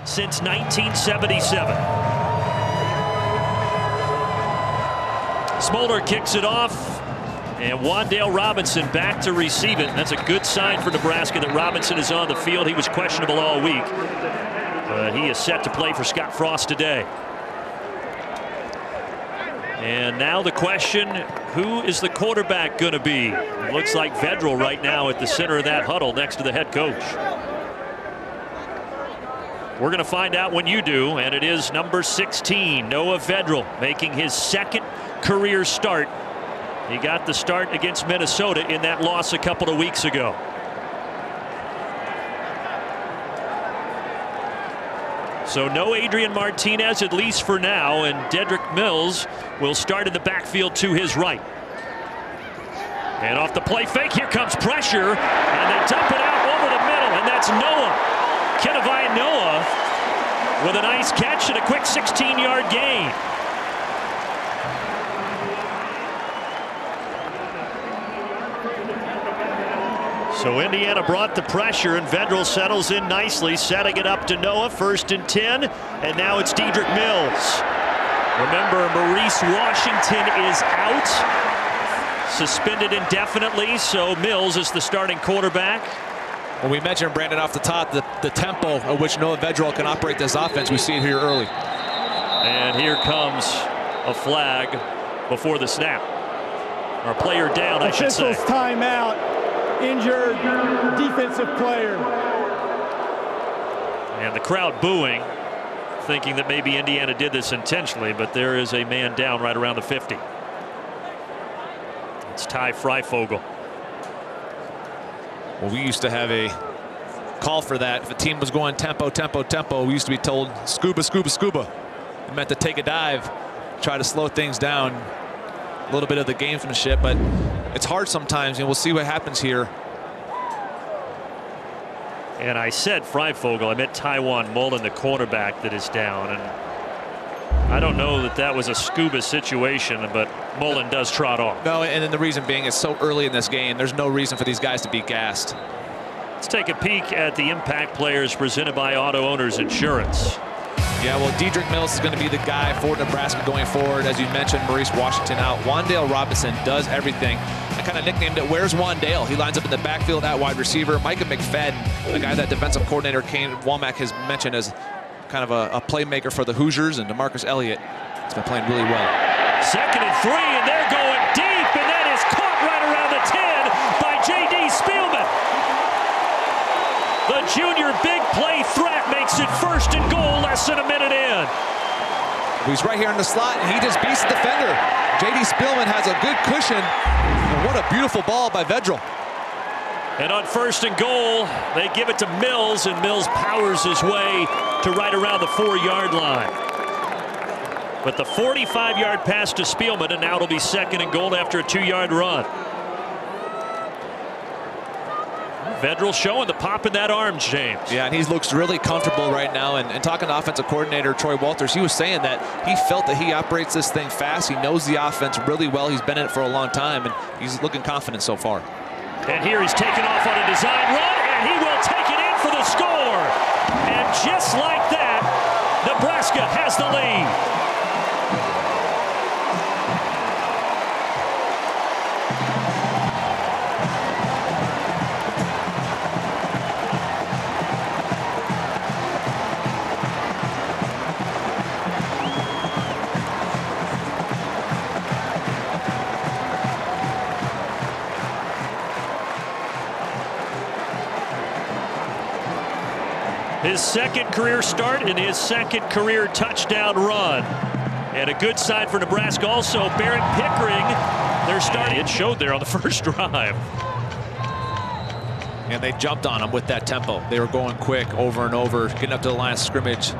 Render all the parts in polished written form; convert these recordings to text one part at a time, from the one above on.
since 1977. Smolder kicks it off, and Wan'Dale Robinson back to receive it. That's a good sign for Nebraska that Robinson is on the field. He was questionable all week, but he is set to play for Scott Frost today. And now the question, who is the quarterback going to be? It looks like Vedral right now at the center of that huddle next to the head coach. We're going to find out when you do, and it is number 16, Noah Vedral, making his second career start. He got the start against Minnesota in that loss a couple of weeks ago. So no Adrian Martinez, at least for now, and Dedrick Mills will start in the backfield to his right. And off the play fake, here comes pressure, and they dump it out over the middle, and that's Noah. Kennevi Noah with a nice catch and a quick 16-yard gain. So Indiana brought the pressure, and Vedral settles in nicely, setting it up to Noah, 1st and 10, and now it's Dedrick Mills. Remember, Maurice Washington is out, suspended indefinitely, so Mills is the starting quarterback. Well, we mentioned, Brandon, off the top, the tempo at which Noah Vedral can operate this offense. We see it here early. And here comes a flag before the snap. Or a player down, I should say. Officials timeout. Injured defensive player. And the crowd booing, thinking that maybe Indiana did this intentionally, but there is a man down right around the 50. It's Ty Freifogel. Well, we used to have a call for that. If a team was going tempo, tempo, tempo, we used to be told scuba, scuba, scuba. It meant to take a dive, try to slow things down. A little bit of the gamesmanship, but it's hard sometimes, and we'll see what happens here. And I said Freifogel, I meant Taiwan Mullen, the cornerback that is down. And I don't know that that was a scuba situation, but Mullen does trot off. No, and then the reason being it's so early in this game, there's no reason for these guys to be gassed. Let's take a peek at the impact players presented by Auto Owners Insurance. Yeah, well, Dedrick Mills is going to be the guy for Nebraska going forward. As you mentioned, Maurice Washington out. Wan'Dale Robinson does everything. I kind of nicknamed it, Where's Wan'Dale? He lines up in the backfield at wide receiver. Micah McFadden, the guy that defensive coordinator Kane Womack has mentioned as kind of a playmaker for the Hoosiers, and DeMarcus Elliott has been playing really well. 2nd and 3, and they're going deep, and that is caught right around the 10 by J.D. Spielman. The junior big play threat makes it 1st and goal, less than a minute in. He's right here in the slot, and he just beats the defender. J.D. Spielman has a good cushion, and what a beautiful ball by Vedral. And on 1st and goal, they give it to Mills, and Mills powers his way to right around the 4-yard line. But the 45-yard pass to Spielman, and now it'll be 2nd and goal after a 2-yard run. Vedral showing the pop in that arm, James. Yeah, and he looks really comfortable right now. And talking to offensive coordinator Troy Walters, he was saying that he felt that he operates this thing fast. He knows the offense really well. He's been in it for a long time, and he's looking confident so far. And here he's taken off on a design run, and he will take it in for the score. And just like that, Nebraska has the lead. His 2nd career start and his 2nd career touchdown run. And a good sign for Nebraska also. Barrett Pickering, they're starting. It showed there on the first drive. And they jumped on him with that tempo. They were going quick over and over, getting up to the line of scrimmage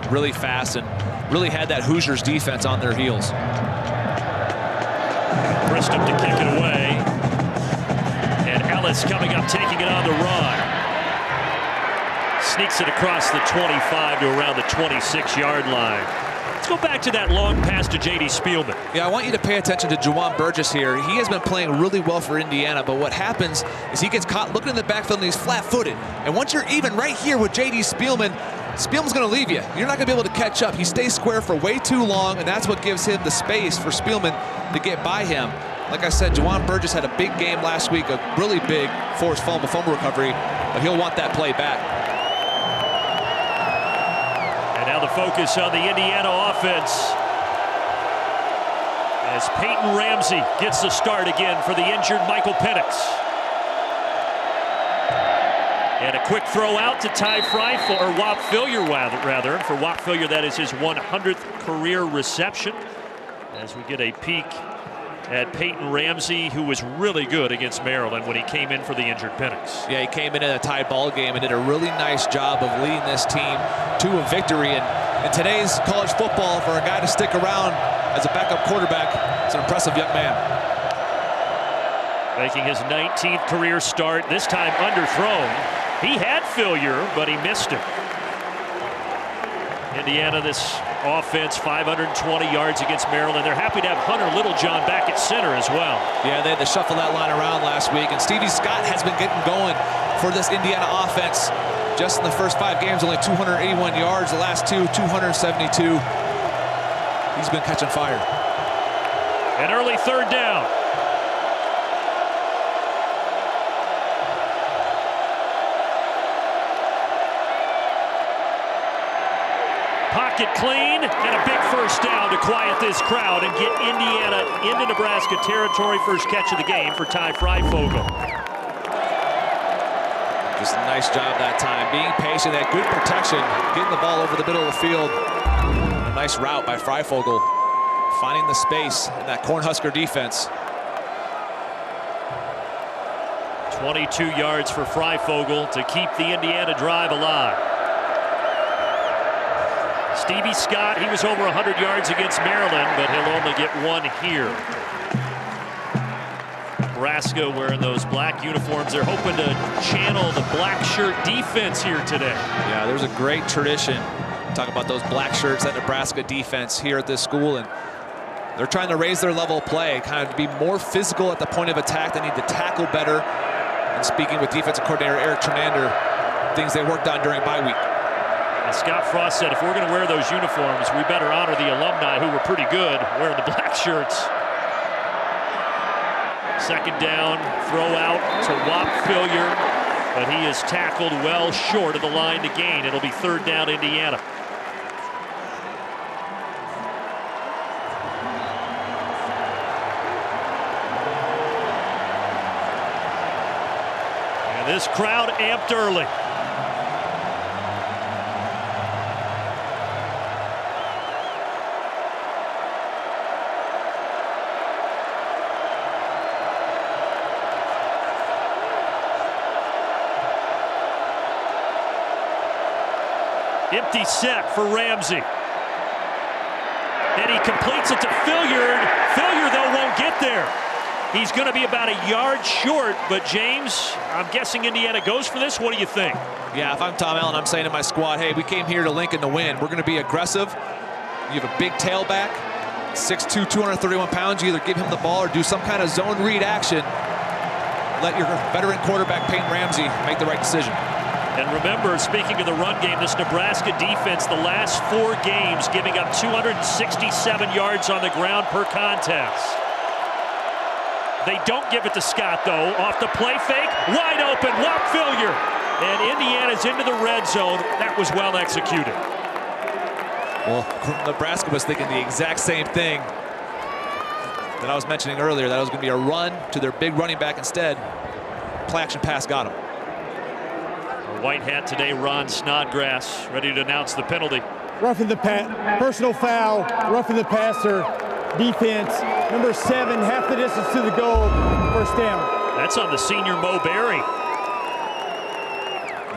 really fast, and really had that Hoosiers defense on their heels. Preston to kick it away. And Ellis coming up, taking it on the run. Sneaks it across the 25 to around the 26-yard line. Let's go back to that long pass to J.D. Spielman. Yeah, I want you to pay attention to Juwan Burgess here. He has been playing really well for Indiana, but what happens is he gets caught looking in the backfield and he's flat-footed. And once you're even right here with J.D. Spielman, Spielman's going to leave you. You're not going to be able to catch up. He stays square for way too long, and that's what gives him the space for Spielman to get by him. Like I said, Juwan Burgess had a big game last week, a really big forced fumble recovery, but he'll want that play back. And now the focus on the Indiana offense as Peyton Ramsey gets the start again for the injured Michael Penix. And a quick throw out to Ty Freifel, or Whop Philyor rather. For Whop Philyor, that is his 100th career reception. As we get a peek at Peyton Ramsey, who was really good against Maryland when he came in for the injured Penix. Yeah, he came in a tied ball game and did a really nice job of leading this team to a victory. And in today's college football, for a guy to stick around as a backup quarterback, it's an impressive young man. Making his 19th career start, this time underthrown. He had Philyor, but he missed it. Indiana, this offense, 520 yards against Maryland. They're happy to have Hunter Littlejohn back at center as well. Yeah, they had to shuffle that line around last week, and Stevie Scott has been getting going for this Indiana offense. Just in the first 5 games, only 281 yards. The last 2, 272. He's been catching fire. An early third down. Pocket clean, and a big first down to quiet this crowd and get Indiana into Nebraska territory. First catch of the game for Ty Freifel. Just a nice job that time, being patient, that good protection, getting the ball over the middle of the field. A nice route by Freifel, finding the space in that Cornhusker defense. 22 yards for Freifel to keep the Indiana drive alive. Stevie Scott, he was over 100 yards against Maryland, but he'll only get 1 here. Nebraska wearing those black uniforms. They're hoping to channel the black shirt defense here today. Yeah, there's a great tradition. Talk about those black shirts, that Nebraska defense here at this school, and they're trying to raise their level of play, kind of be more physical at the point of attack. They need to tackle better. And speaking with defensive coordinator Eric Tremander, things they worked on during bye week. And Scott Frost said, if we're going to wear those uniforms, we better honor the alumni who were pretty good wearing the black shirts. Second down, throw out to Whop Philyor, but he is tackled well short of the line to gain. It'll be third down, Indiana. And this crowd amped early. Empty set for Ramsey. And he completes it to Philyor. Philyor, though, won't get there. He's going to be about a yard short, but James, I'm guessing Indiana goes for this. What do you think? Yeah, if I'm Tom Allen, I'm saying to my squad, hey, we came here to Lincoln to win. We're going to be aggressive. You have a big tailback, 6'2", 231 pounds. You either give him the ball or do some kind of zone read action. Let your veteran quarterback, Peyton Ramsey, make the right decision. And remember, speaking of the run game, this Nebraska defense, the last 4 games, giving up 267 yards on the ground per contest. They don't give it to Scott, though. Off the play fake, wide open, Whop Philyor. And Indiana's into the red zone. That was well executed. Well, Nebraska was thinking the exact same thing that I was mentioning earlier, that it was going to be a run to their big running back instead. Play action pass got him. White hat today, Ron Snodgrass, ready to announce the penalty. Roughing the personal foul, roughing the passer, defense. Number 7, half the distance to the goal, first down. That's on the senior Mo Berry.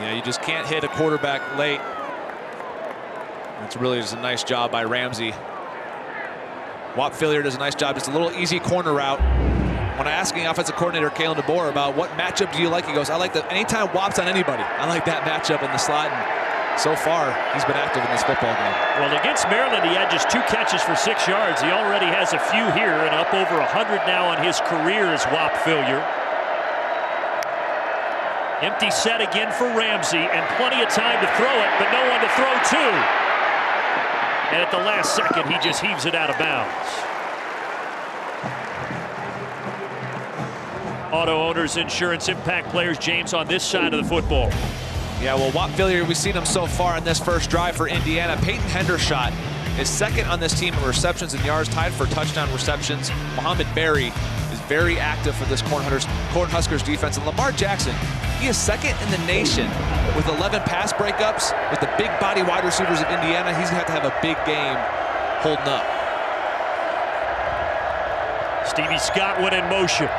Yeah, you just can't hit a quarterback late. That's really just a nice job by Ramsey. Whop Philyor does a nice job, just a little easy corner route. When I asked the offensive coordinator, Kalen DeBoer, about what matchup do you like, he goes, I like that anytime Whop's on anybody. I like that matchup in the slot. And so far, he's been active in this football game. Well, against Maryland, he had just 2 catches for 6 yards. He already has a few here, and up over 100 now on his career is Whop Philyor. Empty set again for Ramsey, and plenty of time to throw it, but no one to throw to. And at the last second, he just heaves it out of bounds. Auto Owners Insurance Impact Players, James, on this side of the football. Yeah, well, Wap Fillier, we've seen him so far in this first drive for Indiana. Peyton Hendershot is second on this team in receptions and yards, tied for touchdown receptions. Muhammad Berry is very active for this Cornhuskers defense. And Lamar Jackson, he is second in the nation with 11 pass breakups. With the big body wide receivers of Indiana, he's going to have a big game holding up. Stevie Scott went in motion.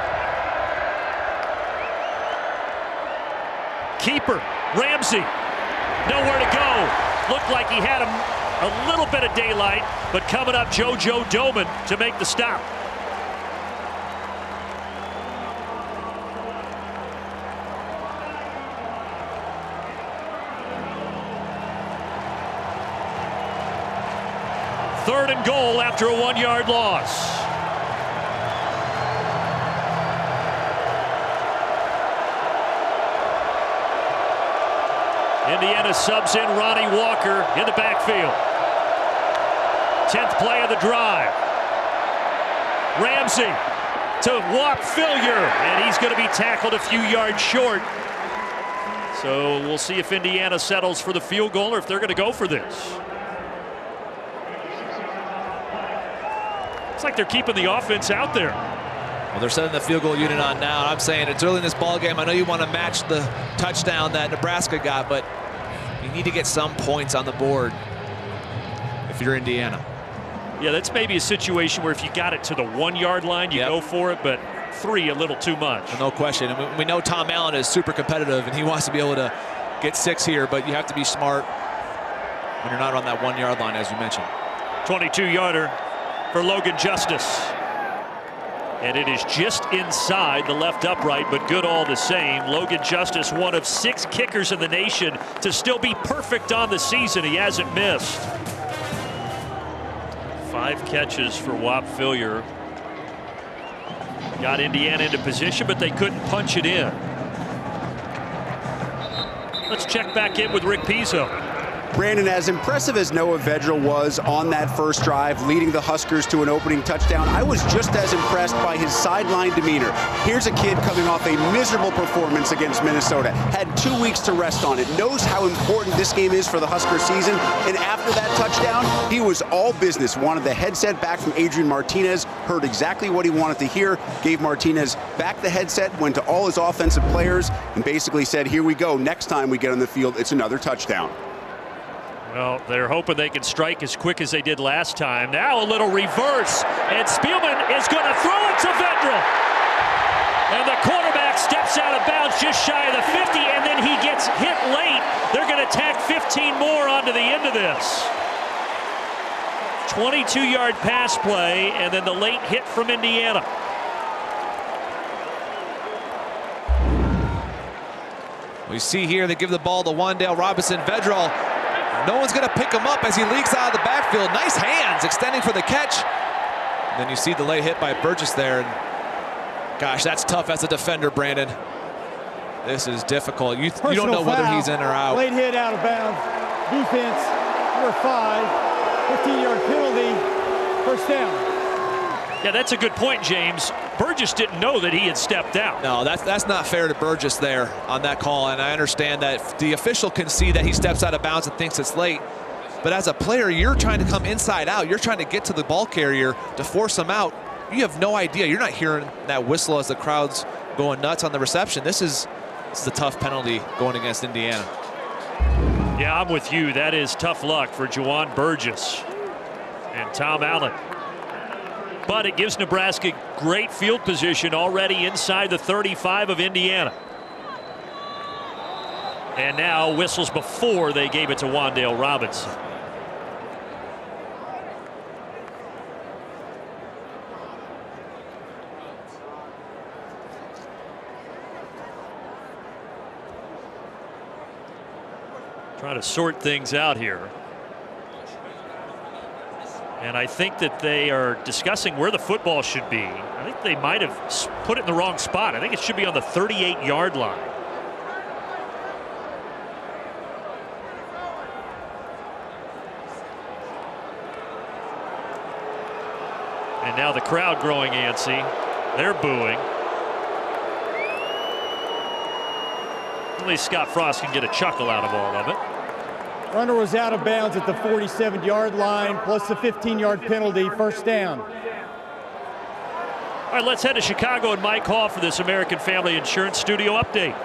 Keeper, Ramsey, nowhere to go. Looked like he had a little bit of daylight, but coming up, JoJo Doman to make the stop. Third and goal after a 1-yard loss. Indiana subs in Ronnie Walker in the backfield. 10th play of the drive. Ramsey to Wap Fillier, and he's going to be tackled a few yards short. So we'll see if Indiana settles for the field goal or if they're going to go for this. It's like they're keeping the offense out there. Well, they're setting the field goal unit on now. I'm saying it's early in this ball game. I know you want to match the touchdown that Nebraska got, but you need to get some points on the board if you're Indiana. Yeah, that's maybe a situation where if you got it to the 1-yard line, you go for it, but 3 a little too much. Well, no question. And we know Tom Allen is super competitive, and he wants to be able to get 6 here, but you have to be smart when you're not on that 1-yard line, as you mentioned. 22-yarder for Logan Justice. And it is just inside the left upright, but good all the same. Logan Justice, one of 6 kickers in the nation to still be perfect on the season. He hasn't missed. 5 catches for Wap Fillier. Got Indiana into position, but they couldn't punch it in. Let's check back in with Rick Pizzo. Brandon, as impressive as Noah Vedral was on that first drive, leading the Huskers to an opening touchdown, I was just as impressed by his sideline demeanor. Here's a kid coming off a miserable performance against Minnesota, had 2 weeks to rest on it, knows how important this game is for the Husker season, and after that touchdown, he was all business. Wanted the headset back from Adrian Martinez, heard exactly what he wanted to hear, gave Martinez back the headset, went to all his offensive players, and basically said, here we go, next time we get on the field, it's another touchdown. Well, they're hoping they can strike as quick as they did last time. Now a little reverse, and Spielman is going to throw it to Vedral. And the quarterback steps out of bounds just shy of the 50, and then he gets hit late. They're going to tack 15 more onto the end of this. 22-yard pass play, and then the late hit from Indiana. We see here they give the ball to Wan'Dale Robinson. Vedral, no one's going to pick him up as he leaks out of the backfield. Nice hands extending for the catch. And then you see the late hit by Burgess there. And gosh, that's tough as a defender, Brandon. This is difficult. You don't know whether he's in or out. Late hit out of bounds. Defense, number 5. 15-yard penalty. First down. Yeah, that's a good point, James. Burgess didn't know that he had stepped out. No, that's not fair to Burgess there on that call, and I understand that the official can see that he steps out of bounds and thinks it's late. But as a player, you're trying to come inside out. You're trying to get to the ball carrier to force him out. You have no idea. You're not hearing that whistle as the crowd's going nuts on the reception. This is a tough penalty going against Indiana. Yeah, I'm with you. That is tough luck for Juwan Burgess and Tom Allen. But it gives Nebraska great field position already inside the 35 of Indiana. And now whistles before they gave it to Wan'Dale Robinson. Trying to sort things out here. And I think that they are discussing where the football should be. I think they might have put it in the wrong spot. I think it should be on the 38-yard line. And now the crowd growing antsy. They're booing. At least Scott Frost can get a chuckle out of all of it. Runner was out of bounds at the 47-yard line, plus the 15-yard penalty, first down. All right, let's head to Chicago and Mike Hall for this American Family Insurance Studio update.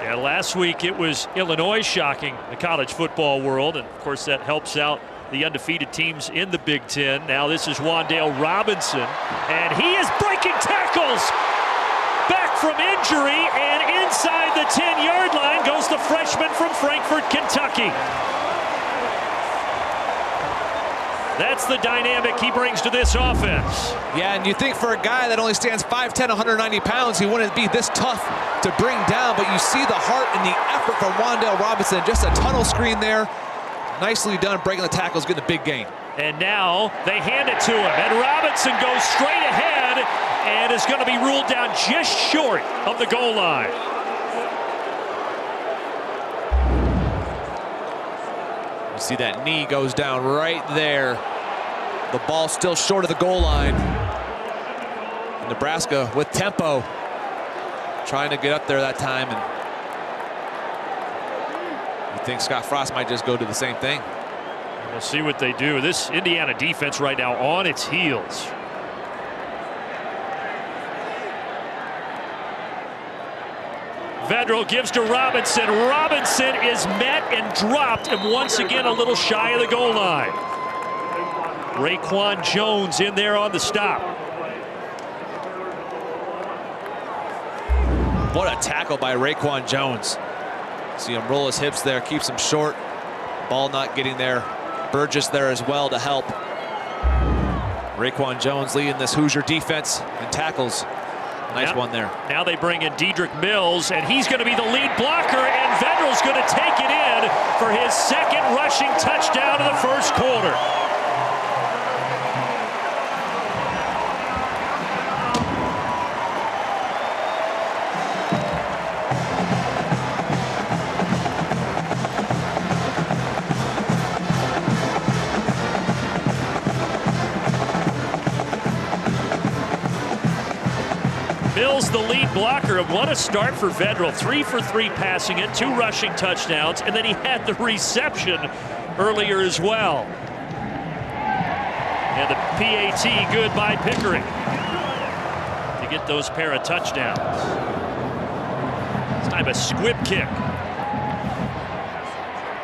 Yeah, last week it was Illinois shocking the college football world, and of course that helps out the undefeated teams in the Big Ten. Now this is Wan'Dale Robinson, and he is breaking tackles. Back from injury, and inside the 10-yard line goes the freshman from Frankfort, Kentucky. That's the dynamic he brings to this offense. Yeah, and you think for a guy that only stands 5'10", 190 pounds, he wouldn't be this tough to bring down, but you see the heart and the effort from Wan'Dale Robinson. Just a tunnel screen there. Nicely done, breaking the tackles, getting a big gain. And now they hand it to him, and Robinson goes straight ahead and is going to be ruled down just short of the goal line. You see that knee goes down right there. The ball still short of the goal line. Nebraska with tempo, trying to get up there that time, and you think Scott Frost might just go do the same thing. We'll see what they do. This Indiana defense right now on its heels. Vedral gives to Robinson. Robinson is met and dropped, and once again a little shy of the goal line. Raekwon Jones in there on the stop. What a tackle by Raekwon Jones. See him roll his hips there, keeps him short. Ball not getting there. Burgess there as well to help. Raekwon Jones leading this Hoosier defense in tackles. Nice one there. Now they bring in Dedrick Mills, and he's going to be the lead blocker, and Vedral's going to take it in for his second rushing touchdown of the first quarter. Mills, the lead blocker, and what a start for Vedral. 3 for 3 passing it, 2 rushing touchdowns, and then he had the reception earlier as well. And the PAT good by Pickering to get those pair of touchdowns. This time a squib kick.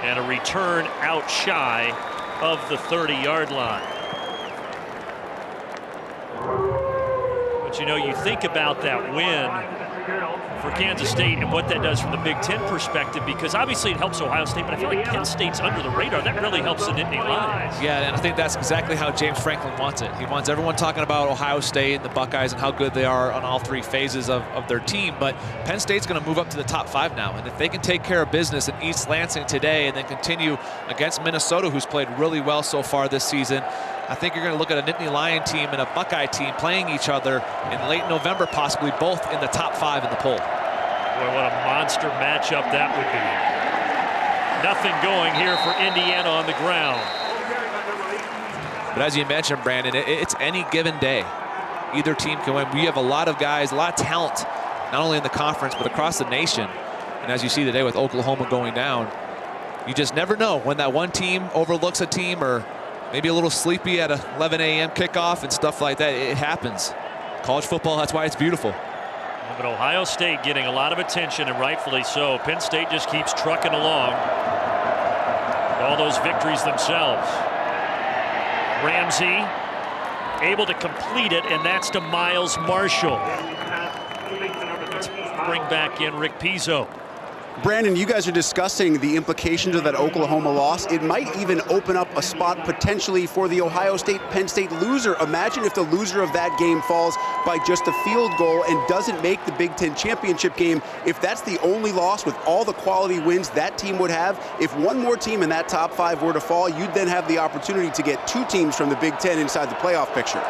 And a return out shy of the 30-yard line. But you know, you think about that win for Kansas State and what that does from the Big Ten perspective, because obviously it helps Ohio State, but I feel like Penn State's under the radar. That really helps the Nittany Lions. Yeah, and I think that's exactly how James Franklin wants it. He wants everyone talking about Ohio State and the Buckeyes and how good they are on all 3 phases of their team, but Penn State's going to move up to the top 5 now, and if they can take care of business in East Lansing today and then continue against Minnesota, who's played really well so far this season, I think you're going to look at a Nittany Lion team and a Buckeye team playing each other in late November, possibly both in the top 5 in the poll. Boy, what a monster matchup that would be. Nothing going here for Indiana on the ground. But as you mentioned, Brandon, it's any given day. Either team can win. We have a lot of guys, a lot of talent, not only in the conference, but across the nation. And as you see today with Oklahoma going down, you just never know when that one team overlooks a team or maybe a little sleepy at a 11 a.m. kickoff and stuff like that. It happens. College football, that's why it's beautiful. But Ohio State getting a lot of attention, and rightfully so. Penn State just keeps trucking along. All those victories themselves. Ramsey able to complete it, and that's to Miles Marshall. Let's bring back in Rick Pizzo. Brandon, you guys are discussing the implications of that Oklahoma loss. It might even open up a spot potentially for the Ohio State-Penn State loser. Imagine if the loser of that game falls by just a field goal and doesn't make the Big Ten championship game. If that's the only loss with all the quality wins that team would have, if one more team in that top 5 were to fall, you'd then have the opportunity to get 2 teams from the Big Ten inside the playoff picture.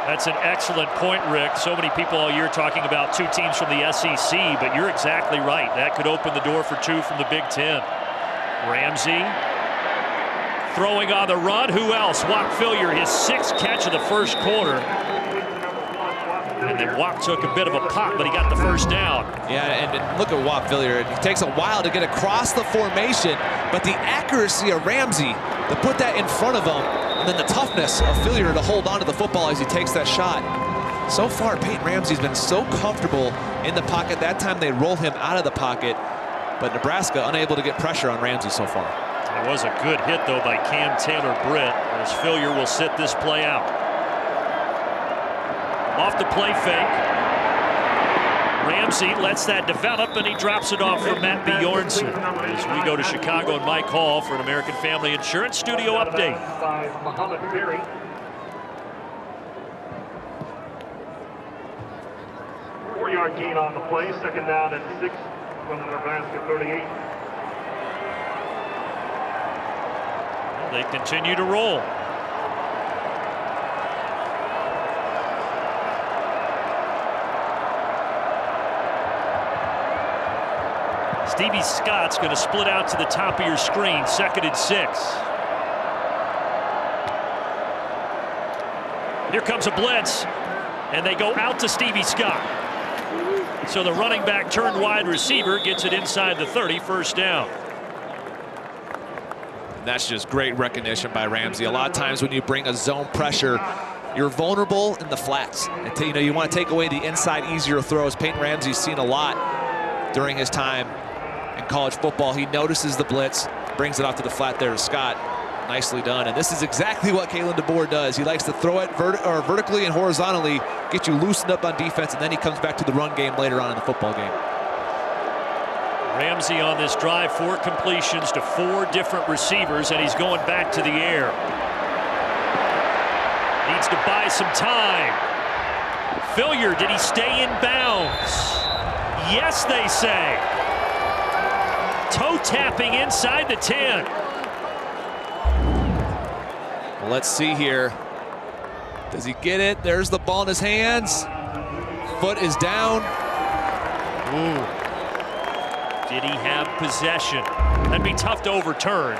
That's an excellent point, Rick. So many people all year talking about 2 teams from the SEC, but you're exactly right. That could open the door for 2 from the Big Ten. Ramsey throwing on the run. Who else? Whop Philyor, his 6th catch of the first quarter. And then Whop took a bit of a pop, but he got the first down. Yeah, and look at Whop Philyor. It takes a while to get across the formation, but the accuracy of Ramsey to put that in front of him, and then the toughness of Philyor to hold on to the football as he takes that shot. So far, Peyton Ramsey's been so comfortable in the pocket. That time they roll him out of the pocket, but Nebraska unable to get pressure on Ramsey so far. It was a good hit, though, by Cam Taylor-Britt, as Philyor will sit this play out. Off the play fake. Ramsey lets that develop, and he drops it off for Matt Bjornson. As we go to Chicago and Mike Hall for an American Family Insurance Studio update. 4-yard gain on the play, 2nd down and 6 from the Nebraska 38. Well, they continue to roll. Stevie Scott's going to split out to the top of your screen. 2nd and 6. Here comes a blitz, and they go out to Stevie Scott. So the running back turned wide receiver gets it inside the 30, 1st down. That's just great recognition by Ramsey. A lot of times when you bring a zone pressure, you're vulnerable in the flats. And you want to take away the inside easier throws. Peyton Ramsey's seen a lot during his time in college football. He notices the blitz, brings it off to the flat there to Scott. Nicely done. And this is exactly what Kalen DeBoer does. He likes to throw it vertically and horizontally, get you loosened up on defense, and then he comes back to the run game later on in the football game. Ramsey on this drive, 4 completions to 4 different receivers, and he's going back to the air. Needs to buy some time. Philyor, did he stay in bounds? Yes, they say. Toe tapping inside the 10. Well, let's see here. Does he get it? There's the ball in his hands. Foot is down. Ooh. Did he have possession? That'd be tough to overturn.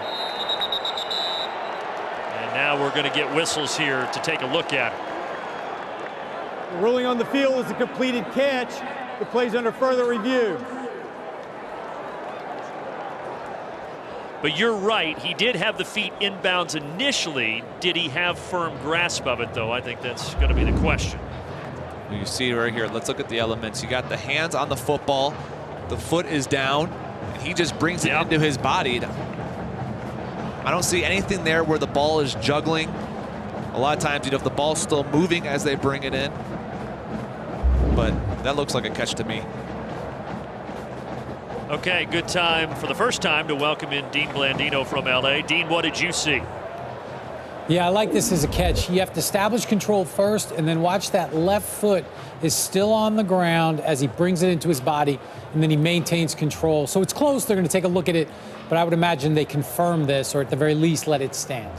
And now we're going to get whistles here to take a look at it. The ruling on the field is a completed catch. The play's under further review. But you're right, he did have the feet inbounds initially. Did he have firm grasp of it, though? I think that's going to be the question. You see right here, let's look at the elements. You got the hands on the football, the foot is down, and he just brings it into his body. I don't see anything there where the ball is juggling. A lot of times, if the ball's still moving as they bring it in. But that looks like a catch to me. Okay, good time for the first time to welcome in Dean Blandino from LA. Dean, what did you see? Yeah, I like this as a catch. You have to establish control first and then watch that left foot is still on the ground as he brings it into his body, and then he maintains control. So it's close. They're going to take a look at it, but I would imagine they confirm this, or at the very least let it stand.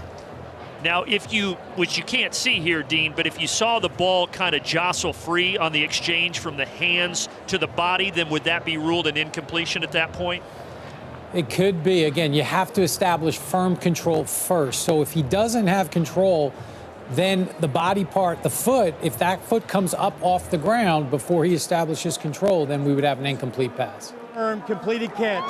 Now, which you can't see here, Dean, but if you saw the ball kind of jostle free on the exchange from the hands to the body, then would that be ruled an incompletion at that point? It could be. Again, you have to establish firm control first. So if he doesn't have control, then the body part, the foot, if that foot comes up off the ground before he establishes control, then we would have an incomplete pass. Firm, completed catch.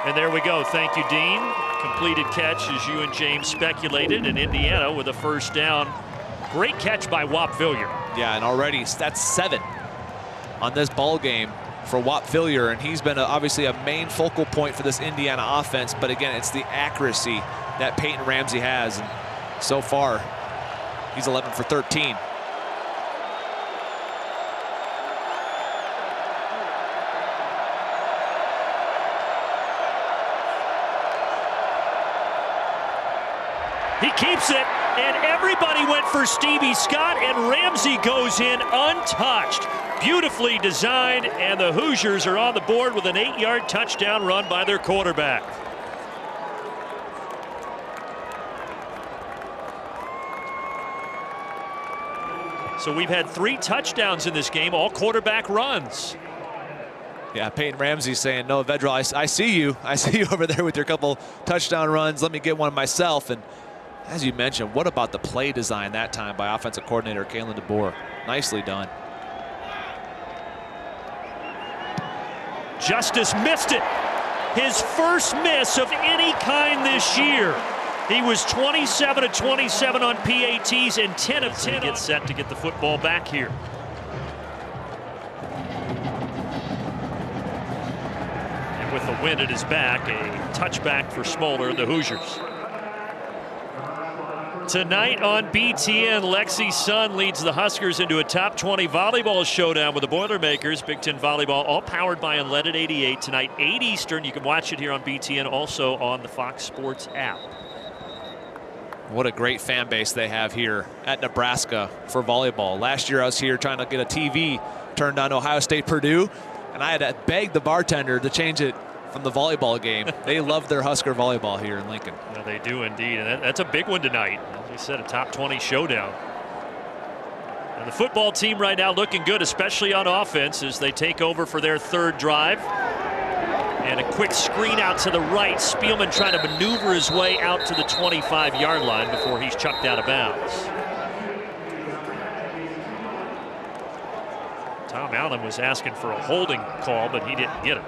And there we go. Thank you, Dean. Completed catch, as you and James speculated, in Indiana with a 1st down. Great catch by Whop Philyor. Yeah, and already that's 7 on this ball game for Whop Philyor, and he's been obviously a main focal point for this Indiana offense. But again, it's the accuracy that Peyton Ramsey has, and so far he's 11 for 13. He keeps it, and everybody went for Stevie Scott, and Ramsey goes in untouched. Beautifully designed, and the Hoosiers are on the board with an 8-yard touchdown run by their quarterback. So we've had 3 touchdowns in this game, all quarterback runs. Yeah, Peyton Ramsey saying, no, Vedral, I see you. I see you over there with your couple touchdown runs. Let me get one myself. And as you mentioned, what about the play design that time by offensive coordinator Kalen DeBoer? Nicely done. Justice missed it. His first miss of any kind this year. He was 27 of 27 on PATs and 10 of 10. Gets set to get the football back here. And with the wind at his back, a touchback for Smoller and the Hoosiers. Tonight on BTN, Lexi's son leads the Huskers into a top 20 volleyball showdown with the Boilermakers. Big Ten volleyball, all powered by Unleaded 88. Tonight, 8 Eastern. You can watch it here on BTN, also on the Fox Sports app. What a great fan base they have here at Nebraska for volleyball. Last year I was here trying to get a TV turned on Ohio State Purdue, and I had to beg the bartender to change it from the volleyball game. They love their Husker volleyball here in Lincoln. Yeah, they do indeed, and that's a big one tonight. As we said, a top 20 showdown. And the football team right now looking good, especially on offense, as they take over for their 3rd drive. And a quick screen out to the right. Spielman trying to maneuver his way out to the 25-yard line before he's chucked out of bounds. Tom Allen was asking for a holding call, but he didn't get it.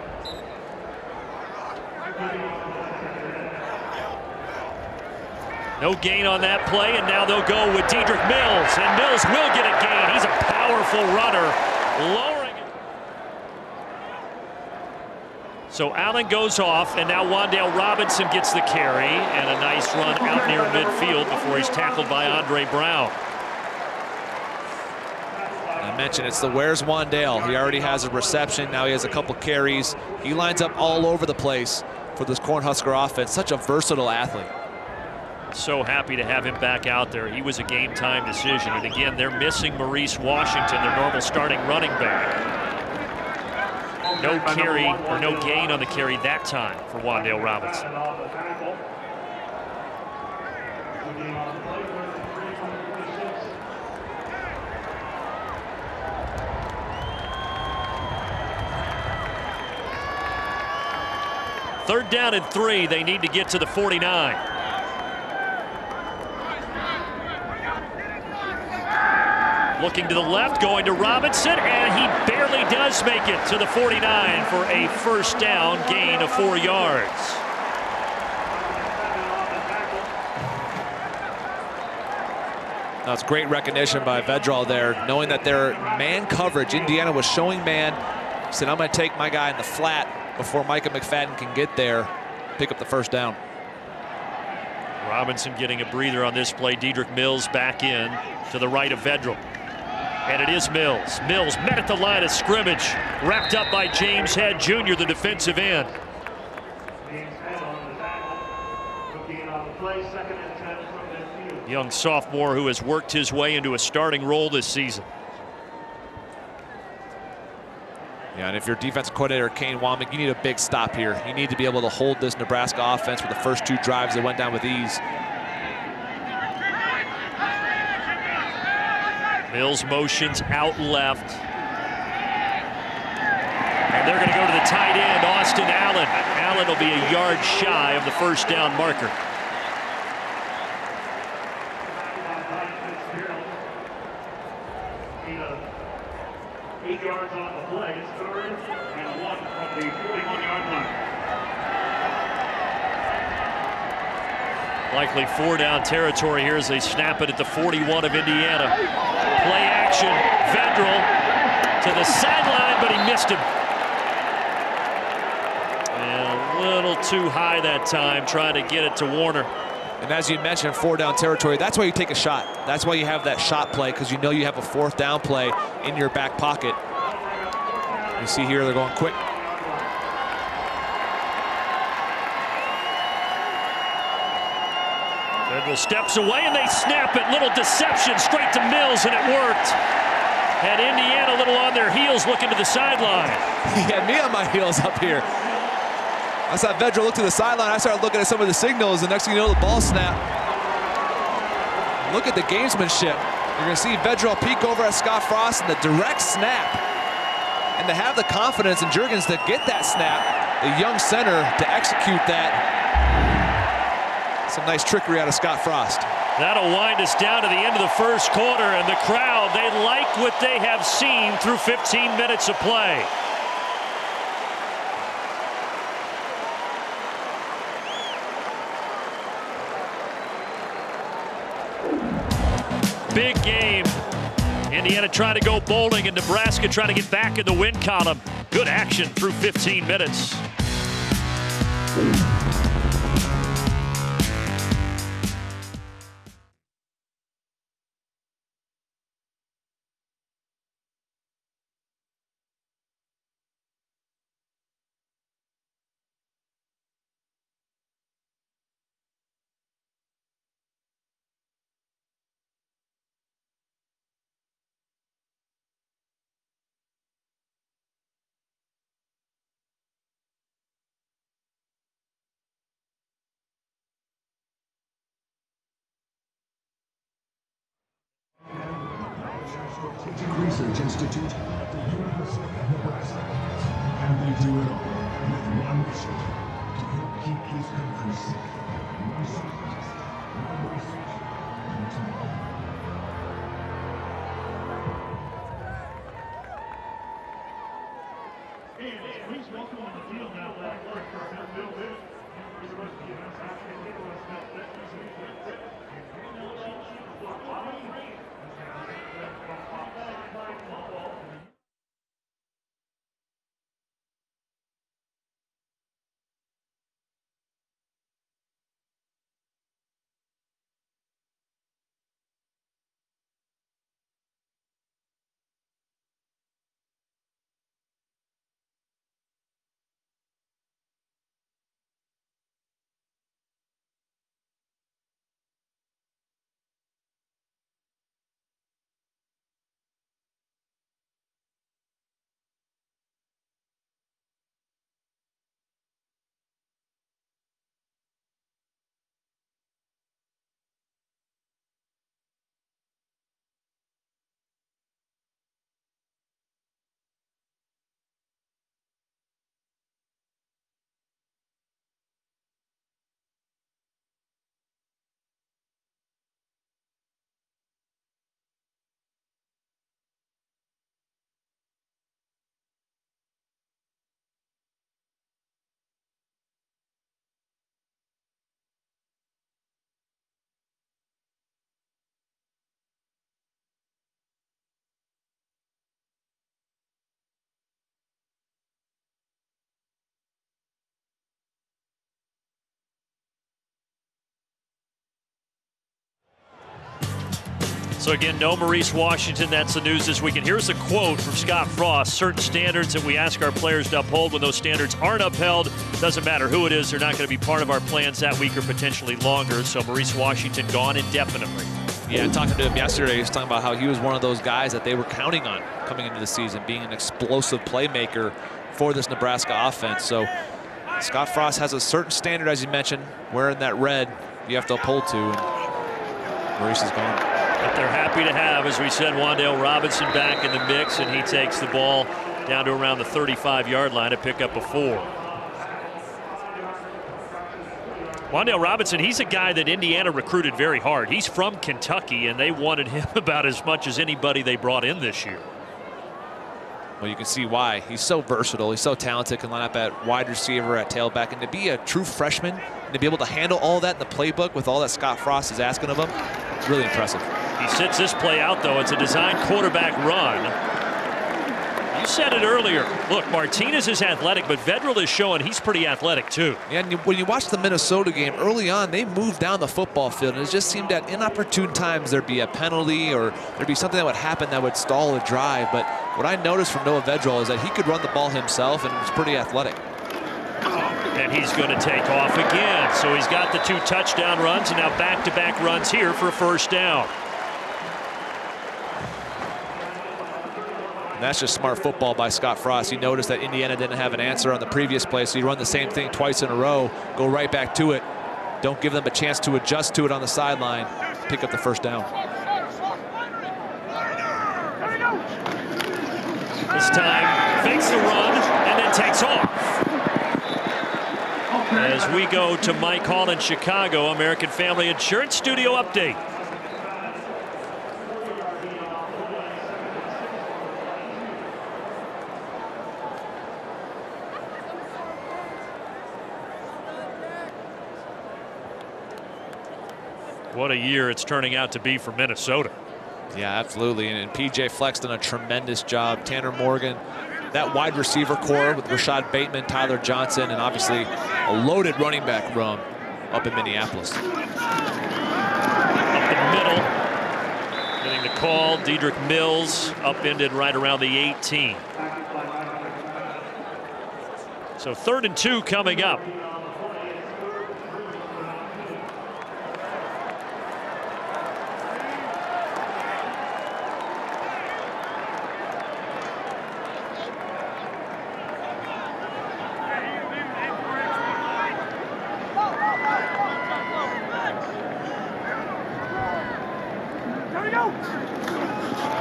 No gain on that play, and now they'll go with Dedrick Mills, and Mills will get a gain. He's a powerful runner, lowering it. So Allen goes off, and now Wan'Dale Robinson gets the carry, and a nice run out near midfield before he's tackled by Andre Brown. I mentioned it's the where's Wan'Dale. He already has a reception. Now he has a couple carries. He lines up all over the place for this Cornhusker offense. Such a versatile athlete. So happy to have him back out there. He was a game time decision. And again, they're missing Maurice Washington, their normal starting running back. No carry or no gain on the carry that time for Wan'Dale Robinson. Third down and 3. They need to get to the 49. Looking to the left, going to Robinson, and he barely does make it to the 49 for a first down, gain of 4 yards. That's great recognition by Vedral there, knowing that their man coverage, Indiana was showing man. He said, I'm going to take my guy in the flat before Micah McFadden can get there, pick up the first down. Robinson getting a breather on this play. Dedrick Mills back in to the right of Vedral. And it is Mills. Mills met at the line of scrimmage, wrapped up by James Head Jr., the defensive end. Young sophomore who has worked his way into a starting role this season. Yeah, and if you're defensive coordinator Kane Womack, you need a big stop here. You need to be able to hold this Nebraska offense for the first 2 drives that went down with ease. Mills motions out left. And they're going to go to the tight end, Austin Allen. Allen will be a yard shy of the first down marker. Likely 4-down territory here as they snap it at the 41 of Indiana. Play action, Vedral to the sideline, but he missed him. And a little too high that time, trying to get it to Warner. And as you mentioned, 4-down territory, that's why you take a shot. That's why you have that shot play, because you know you have a 4th down play in your back pocket. You see here, they're going quick. Vedral steps away and they snap it. Little deception straight to Mills, and it worked. Had Indiana a little on their heels looking to the sideline. He had me on my heels up here. I saw Vedral look to the sideline. I started looking at some of the signals. The next thing you know, the ball snapped. Look at the gamesmanship. You're going to see Vedral peek over at Scott Frost and the direct snap. And to have the confidence in Juergens to get that snap, the young center to execute that. Some nice trickery out of Scott Frost. That'll wind us down to the end of the first quarter, and the crowd, they like what they have seen through 15 minutes of play. Big game. Indiana trying to go bowling, and Nebraska trying to get back in the win column. Good action through 15 minutes. Strategic Research Institute at the University of Nebraska. And they do it all with one mission: to help keep this country safe. One scientist, one research, and tomorrow. Please welcome on the field now, Athletic Director Bill Witt, University of Nebraska, So again, no Maurice Washington. That's the news this weekend. Here's a quote from Scott Frost. Certain standards that we ask our players to uphold. When those standards aren't upheld, doesn't matter who it is, they're not going to be part of our plans that week or potentially longer. So Maurice Washington gone indefinitely. Yeah, talking to him yesterday, he was talking about how he was one of those guys that they were counting on coming into the season, being an explosive playmaker for this Nebraska offense. So Scott Frost has a certain standard, as you mentioned, wearing that red you have to uphold to. And Maurice is gone. But they're happy to have, as we said, Wan'Dale Robinson back in the mix, and he takes the ball down to around the 35-yard line to pick up a 4. Wan'Dale Robinson, he's a guy that Indiana recruited very hard. He's from Kentucky, and they wanted him about as much as anybody they brought in this year. Well, you can see why. He's so versatile. He's so talented, can line up at wide receiver, at tailback, and to be a true freshman and to be able to handle all that in the playbook with all that Scott Frost is asking of him, really impressive. He sits this play out, though. It's a designed quarterback run. You said it earlier. Look, Martinez is athletic, but Vedral is showing he's pretty athletic, too. Yeah, and when you watch the Minnesota game, early on, they moved down the football field, and it just seemed at inopportune times there'd be a penalty or there'd be something that would happen that would stall a drive. But what I noticed from Noah Vedral is that he could run the ball himself, and was pretty athletic. And he's going to take off again. So he's got the 2 touchdown runs, and now back-to-back runs here for a first down. And that's just smart football by Scott Frost. He noticed that Indiana didn't have an answer on the previous play, so he run the same thing twice in a row, go right back to it. Don't give them a chance to adjust to it on the sideline, pick up the first down. This time fakes the run and then takes off. As we go to Mike Hall in Chicago, American Family Insurance Studio update. What a year it's turning out to be for Minnesota. Yeah, absolutely. And PJ Fleck's done a tremendous job. Tanner Morgan, that wide receiver core with Rashad Bateman, Tyler Johnson, and obviously a loaded running back room up in Minneapolis. Up the middle, getting the call. Dedrick Mills upended right around the 18. So 3rd and 2 coming up.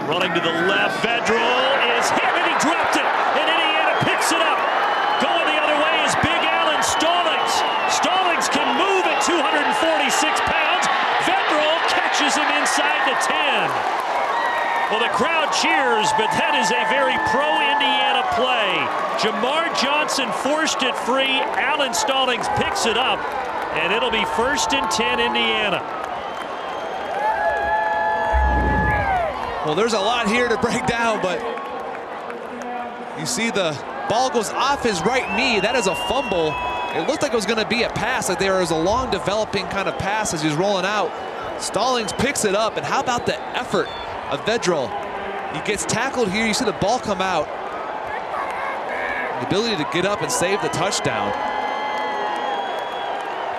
Running to the left, Vedral is hit and he dropped it, and Indiana picks it up. Going the other way is Big Alan Stallings. Stallings can move at 246 pounds. Vedral catches him inside the 10. Well, the crowd cheers, but that is a very pro-Indiana play. Jamar Johnson forced it free. Alan Stallings picks it up, and it'll be 1st and 10 Indiana. Well, there's a lot here to break down, but you see the ball goes off his right knee. That is a fumble. It looked like it was going to be a pass, like there was a long developing kind of pass as he's rolling out. Stallings picks it up, and how about the effort of Vedral? He gets tackled here. You see the ball come out. The ability to get up and save the touchdown.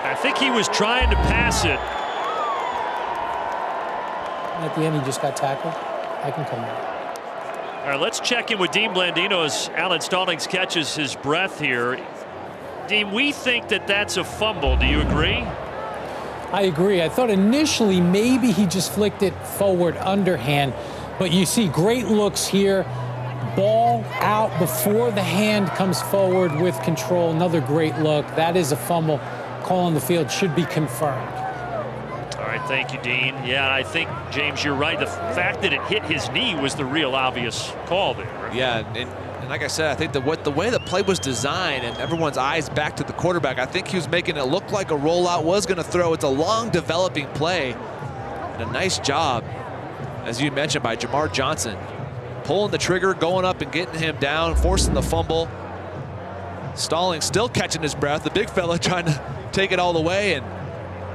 I think he was trying to pass it. At the end, he just got tackled. I can come out. All right, let's check in with Dean Blandino as Alan Stallings catches his breath here. Dean, we think that that's a fumble. Do you agree? I agree. I thought initially maybe he just flicked it forward underhand, but you see great looks here. Ball out before the hand comes forward with control. Another great look. That is a fumble. Call on the field should be confirmed. All right, thank you, Dean. Yeah, I think, James, you're right. The fact that it hit his knee was the real obvious call there. Yeah, and like I said, I think the way the play was designed and everyone's eyes back to the quarterback, I think he was making it look like a rollout was going to throw. It's a long developing play. And a nice job, as you mentioned, by Jamar Johnson. Pulling the trigger, going up and getting him down, forcing the fumble. Stallings still catching his breath. The big fella trying to take it all the way and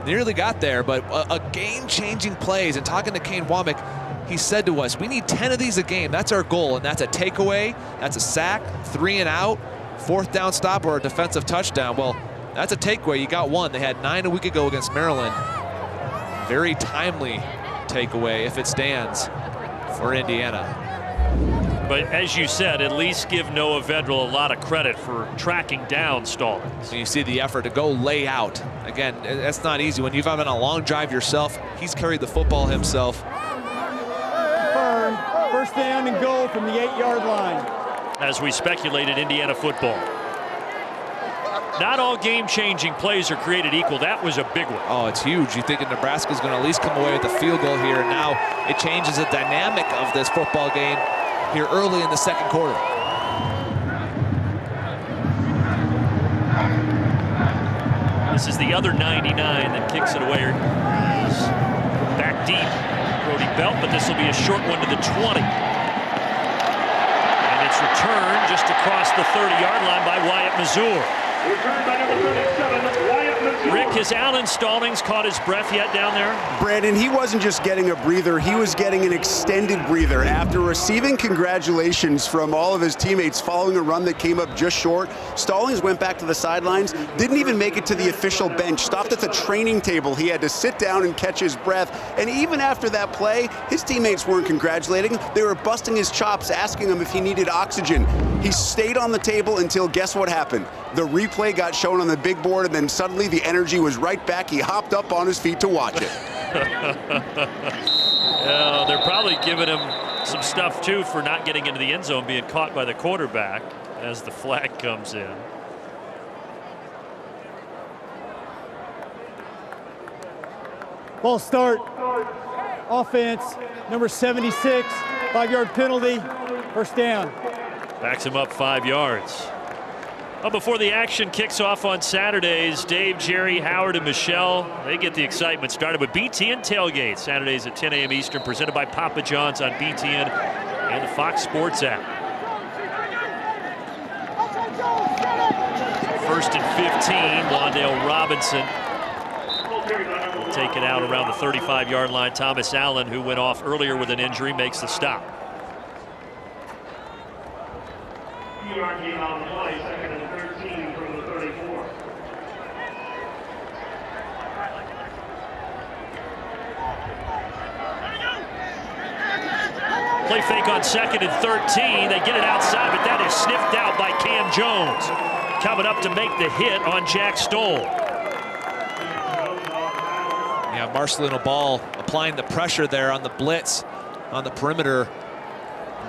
nearly got there, but a game-changing plays. And talking to Kane Womack, he said to us, we need 10 of these a game. That's our goal, and that's a takeaway, that's a sack, 3 and out, 4th down stop, or a defensive touchdown. Well, that's a takeaway. You got 1. They had 9 a week ago against Maryland. Very timely takeaway, if it stands, for Indiana. But as you said, at least give Noah Vedral a lot of credit for tracking down Stallings. So you see the effort to go lay out. Again, that's not easy. When you've been on a long drive yourself, he's carried the football himself. Confirmed. 1st down and goal from the 8-yard line. As we speculated, Indiana football. Not all game-changing plays are created equal. That was a big one. Oh, it's huge. You think Nebraska's going to at least come away with a field goal here. And now it changes the dynamic of this football game here early in the 2nd quarter. This is the other 99 that kicks it away. He's back deep. Brody Belt, but this will be a short one to the 20. And it's returned just across the 30-yard line by Wyatt Mazur. Returned by number 37, Wyatt Mazur. Rick, has Alan Stallings caught his breath yet down there? Brandon, he wasn't just getting a breather, he was getting an extended breather. After receiving congratulations from all of his teammates following a run that came up just short, Stallings went back to the sidelines, didn't even make it to the official bench, stopped at the training table. He had to sit down and catch his breath. And even after that play, his teammates weren't congratulating him. They were busting his chops, asking him if he needed oxygen. He stayed on the table until guess what happened? The replay got shown on the big board, and then suddenly the energy was right back. He hopped up on his feet to watch it. Yeah, they're probably giving him Some stuff, too, for not getting into the end zone, being caught by the quarterback as the flag comes in. Ball start. Offense, number 76, 5-yard penalty, first down. Backs him up 5 yards. Well, before the action kicks off on Saturdays, Dave, Jerry, Howard, and Michelle, they get the excitement started with BTN Tailgate. Saturdays at 10 a.m. Eastern, presented by Papa John's on BTN and the Fox Sports app. 1st and 15, Wandale Robinson will take it out around the 35-yard line. Thomas Allen, who went off earlier with an injury, makes the stop. Yard gain on the play, 2nd and 13 from the 34. Play fake on 2nd and 13. They get it outside, but that is sniffed out by Cam Jones. Coming up to make the hit on Jack Stoll. Yeah, Marcelino Ball applying the pressure there on the blitz on the perimeter.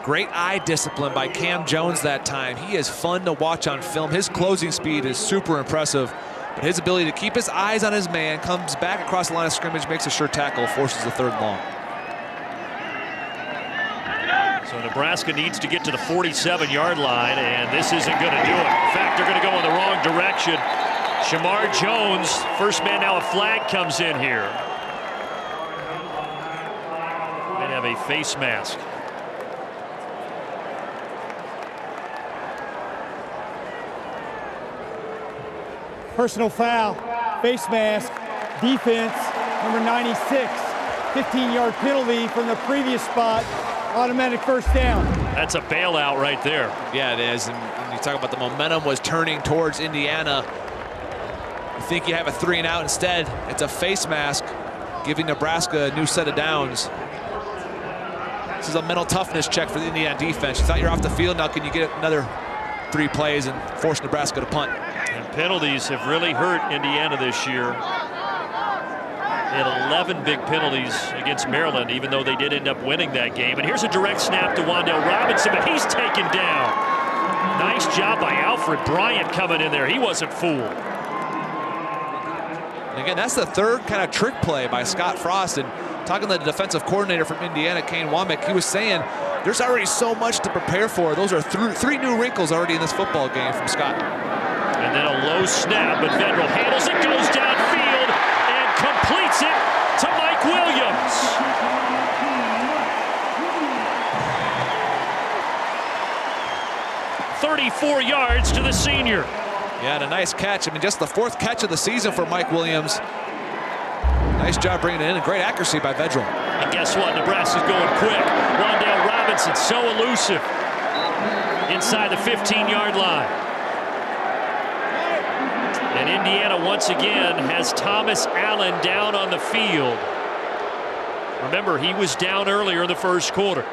Great eye discipline by Cam Jones that time. He is fun to watch on film. His closing speed is super impressive, but his ability to keep his eyes on his man, comes back across the line of scrimmage, makes a sure tackle, forces the 3rd and long. So Nebraska needs to get to the 47-yard line, and this isn't going to do it. In fact, they're going to go in the wrong direction. Shamar Jones, first man now, a flag comes in here. They have a face mask. Personal foul, face mask, defense, number 96, 15-yard penalty from the previous spot, automatic first down. That's a bailout right there. Yeah, it is. And when you talk about the momentum was turning towards Indiana, you think you have a 3 and out. Instead, it's a face mask, giving Nebraska a new set of downs. This is a mental toughness check for the Indiana defense. You thought you're off the field. Now can you get another 3 plays and force Nebraska to punt? And penalties have really hurt Indiana this year. They had 11 big penalties against Maryland, even though they did end up winning that game. And here's a direct snap to Wandale Robinson, but he's taken down. Nice job by Alfred Bryant coming in there. He wasn't fooled. And again, that's the 3rd kind of trick play by Scott Frost. And talking to the defensive coordinator from Indiana, Kane Womack, he was saying there's already so much to prepare for. Those are 3 new wrinkles already in this football game from Scott. And then a low snap, but Vedral handles it, goes downfield, and completes it to Mike Williams. "34 yards to the senior." Yeah, and a nice catch. I mean, just the 4th catch of the season for Mike Williams. Nice job bringing it in, and great accuracy by Vedral. And guess what? Nebraska's going quick. Wandale Robinson, so elusive inside the 15-yard line. And Indiana once again has Thomas Allen down on the field. Remember, he was down earlier in the 1st quarter.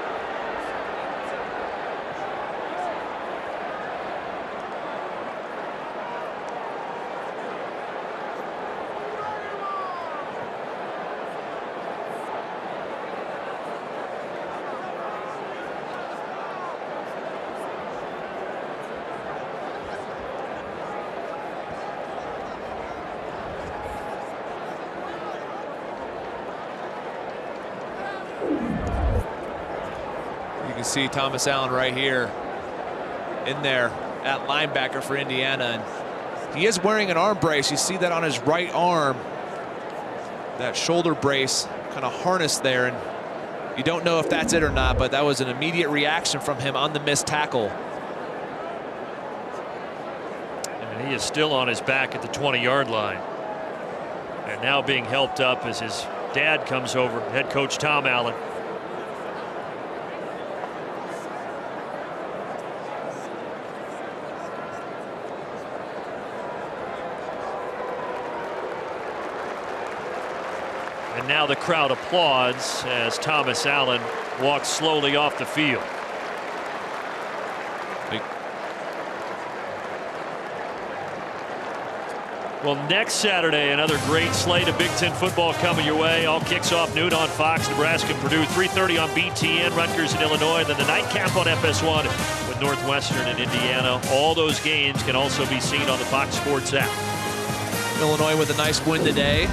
See Thomas Allen right here in there at linebacker for Indiana, and he is wearing an arm brace. You see that on his right arm, that shoulder brace kind of harnessed there, and you don't know if that's it or not, but that was an immediate reaction from him on the missed tackle. And he is still on his back at the 20-yard line, and now being helped up as his dad comes over, head coach Tom Allen. And now the crowd applauds as Thomas Allen walks slowly off the field. Well, next Saturday, another great slate of Big Ten football coming your way. All kicks off noon on Fox. Nebraska and Purdue, 3:30 on BTN, Rutgers and Illinois. Then the nightcap on FS1 with Northwestern and Indiana. All those games can also be seen on the Fox Sports app. Illinois with a nice win today.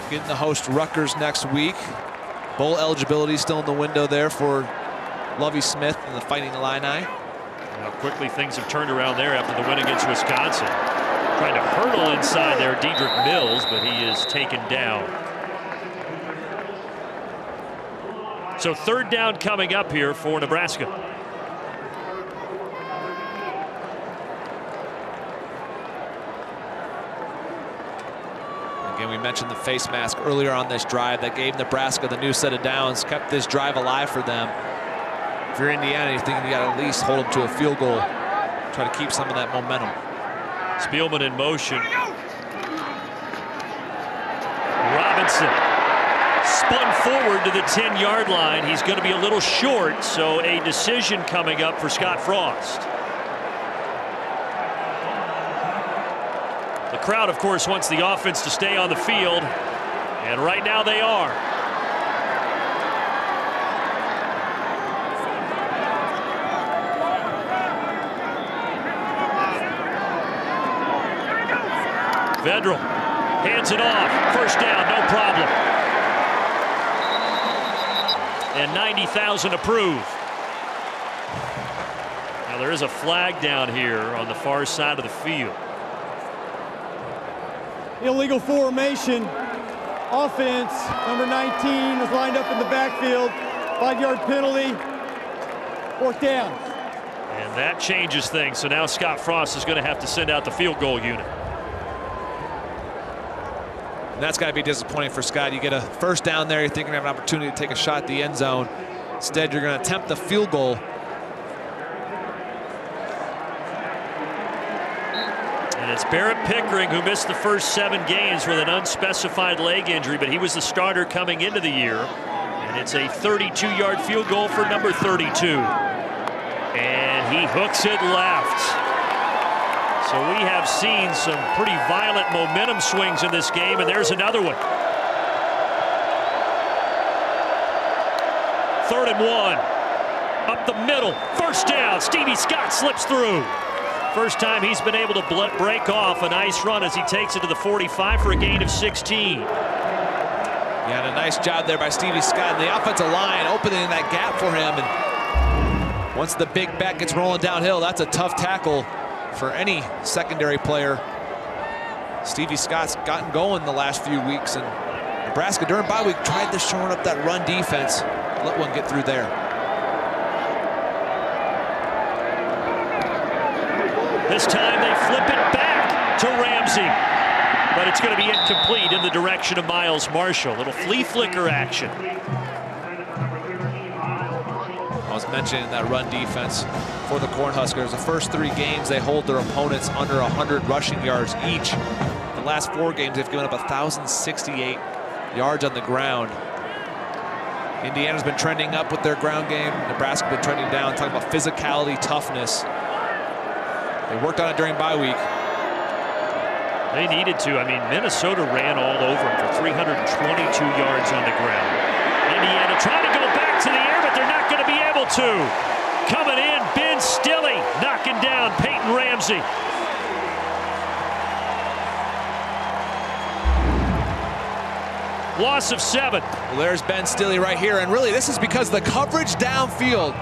Getting to host Rutgers next week. Bowl eligibility still in the window there for Lovie Smith and the Fighting Illini. How quickly things have turned around there after the win against Wisconsin. Trying to hurdle inside there, Dedrick Mills, but he is taken down. So third down coming up here for Nebraska. Again, we mentioned the face mask earlier on this drive that gave Nebraska the new set of downs, kept this drive alive for them. If you're Indiana, you're thinking you got to at least hold them to a field goal, try to keep some of that momentum. Spielman in motion. Robinson spun forward to the 10-yard line. He's going to be a little short, so a decision coming up for Scott Frost. The crowd, of course, wants the offense to stay on the field, and right now they are. Vedral hands it off. First down, no problem. And 90,000 approved. Now there is a flag down here on the far side of the field. Illegal formation. Offense, number 19 was lined up in the backfield. 5-yard penalty. Fourth down. And that changes things. So now Scott Frost is going to have to send out the field goal unit. And that's got to be disappointing for Scott. You get a first down there, you're thinking you have an opportunity to take a shot at the end zone. Instead, you're going to attempt the field goal. And it's Barrett Pickering who missed the first 7 games with an unspecified leg injury, but he was the starter coming into the year. And it's a 32-yard field goal for number 32. And he hooks it left. So we have seen some pretty violent momentum swings in this game, and there's another one. 3rd and 1. Up the middle. First down. Stevie Scott slips through. First time he's been able to break off a nice run as he takes it to the 45 for a gain of 16. Yeah, and a nice job there by Stevie Scott. And the offensive line opening that gap for him. And once the big back gets rolling downhill, that's a tough tackle for any secondary player. Stevie Scott's gotten going the last few weeks, and Nebraska during bye week tried to shore up that run defense. Let one get through there. This time they flip it back to Ramsey, but it's going to be incomplete in the direction of Miles Marshall. Little flea flicker action. I was mentioning that run defense for the Cornhuskers. The first 3 games, they hold their opponents under 100 rushing yards each. The last 4 games, they've given up 1,068 yards on the ground. Indiana's been trending up with their ground game. Nebraska's been trending down, talking about physicality, toughness. They worked on it during bye week. They needed to. I mean, Minnesota ran all over him for 322 yards on the ground. Indiana trying to go back to the air, but they're not going to be able to. Coming in, Ben Stille knocking down Peyton Ramsey. Loss of 7. Well, there's Ben Stille right here, and really this is because the coverage downfield.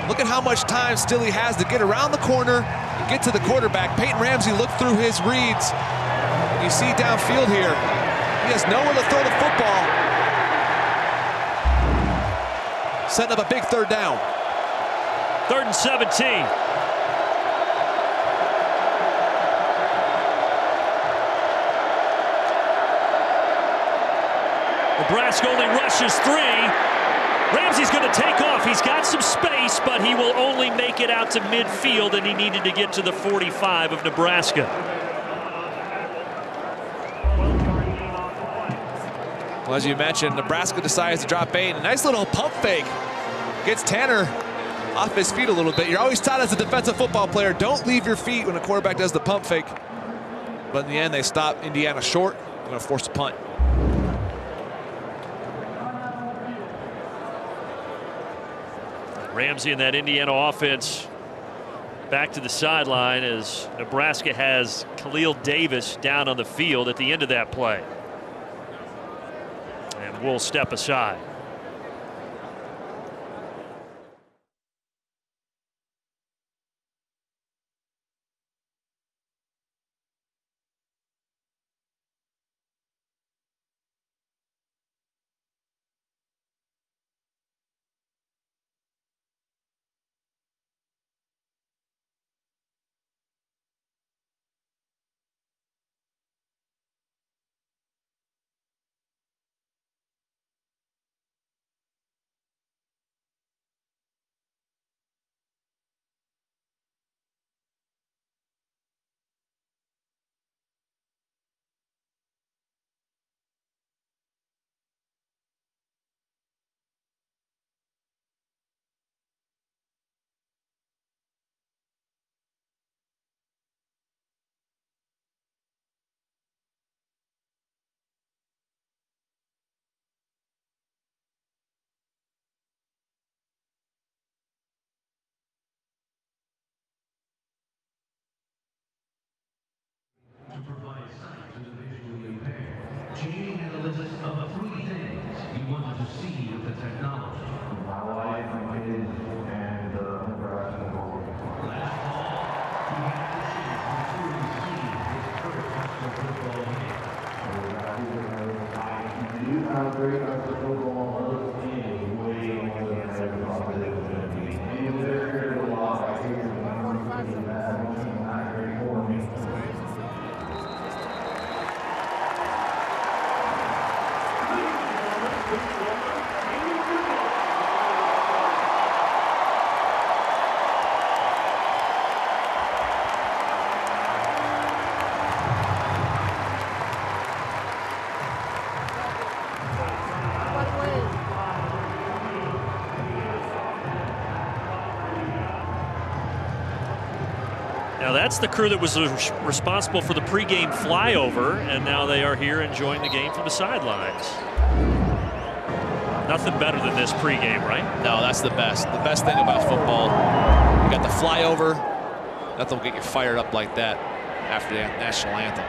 Look at how much time Stille has to get around the corner and get to the quarterback. Peyton Ramsey looked through his reads. You see downfield here, he has nowhere to throw the football. Setting up a big 3rd down. 3rd and 17. Nebraska only rushes 3. Ramsey's going to take off. He's got some space, but he will only make it out to midfield, and he needed to get to the 45 of Nebraska. Well, as you mentioned, Nebraska decides to drop 8. A nice little pump fake. Gets Tanner off his feet a little bit. You're always taught as a defensive football player, don't leave your feet when a quarterback does the pump fake. But in the end, they stop Indiana short. They're going to force a punt. Ramsey and that Indiana offense back to the sideline as Nebraska has Khalil Davis down on the field at the end of that play. And we'll step aside. To provide sight to the visually impaired, Gene had a list of 3 things he wanted to see with the technology. My wife, my kids, and Nebraska goal. Last fall, he had the chance to truly see his first national football game. I knew how great our football was and way more than I ever thought that it was going to be. And there cared a lot. I cared about that. It was not great for me. Now that's the crew that was responsible for the pregame flyover, and now they are here enjoying the game from the sidelines. Nothing better than this pregame, right? No, that's the best. The best thing about football, you got the flyover. Nothing will get you fired up like that after the national anthem.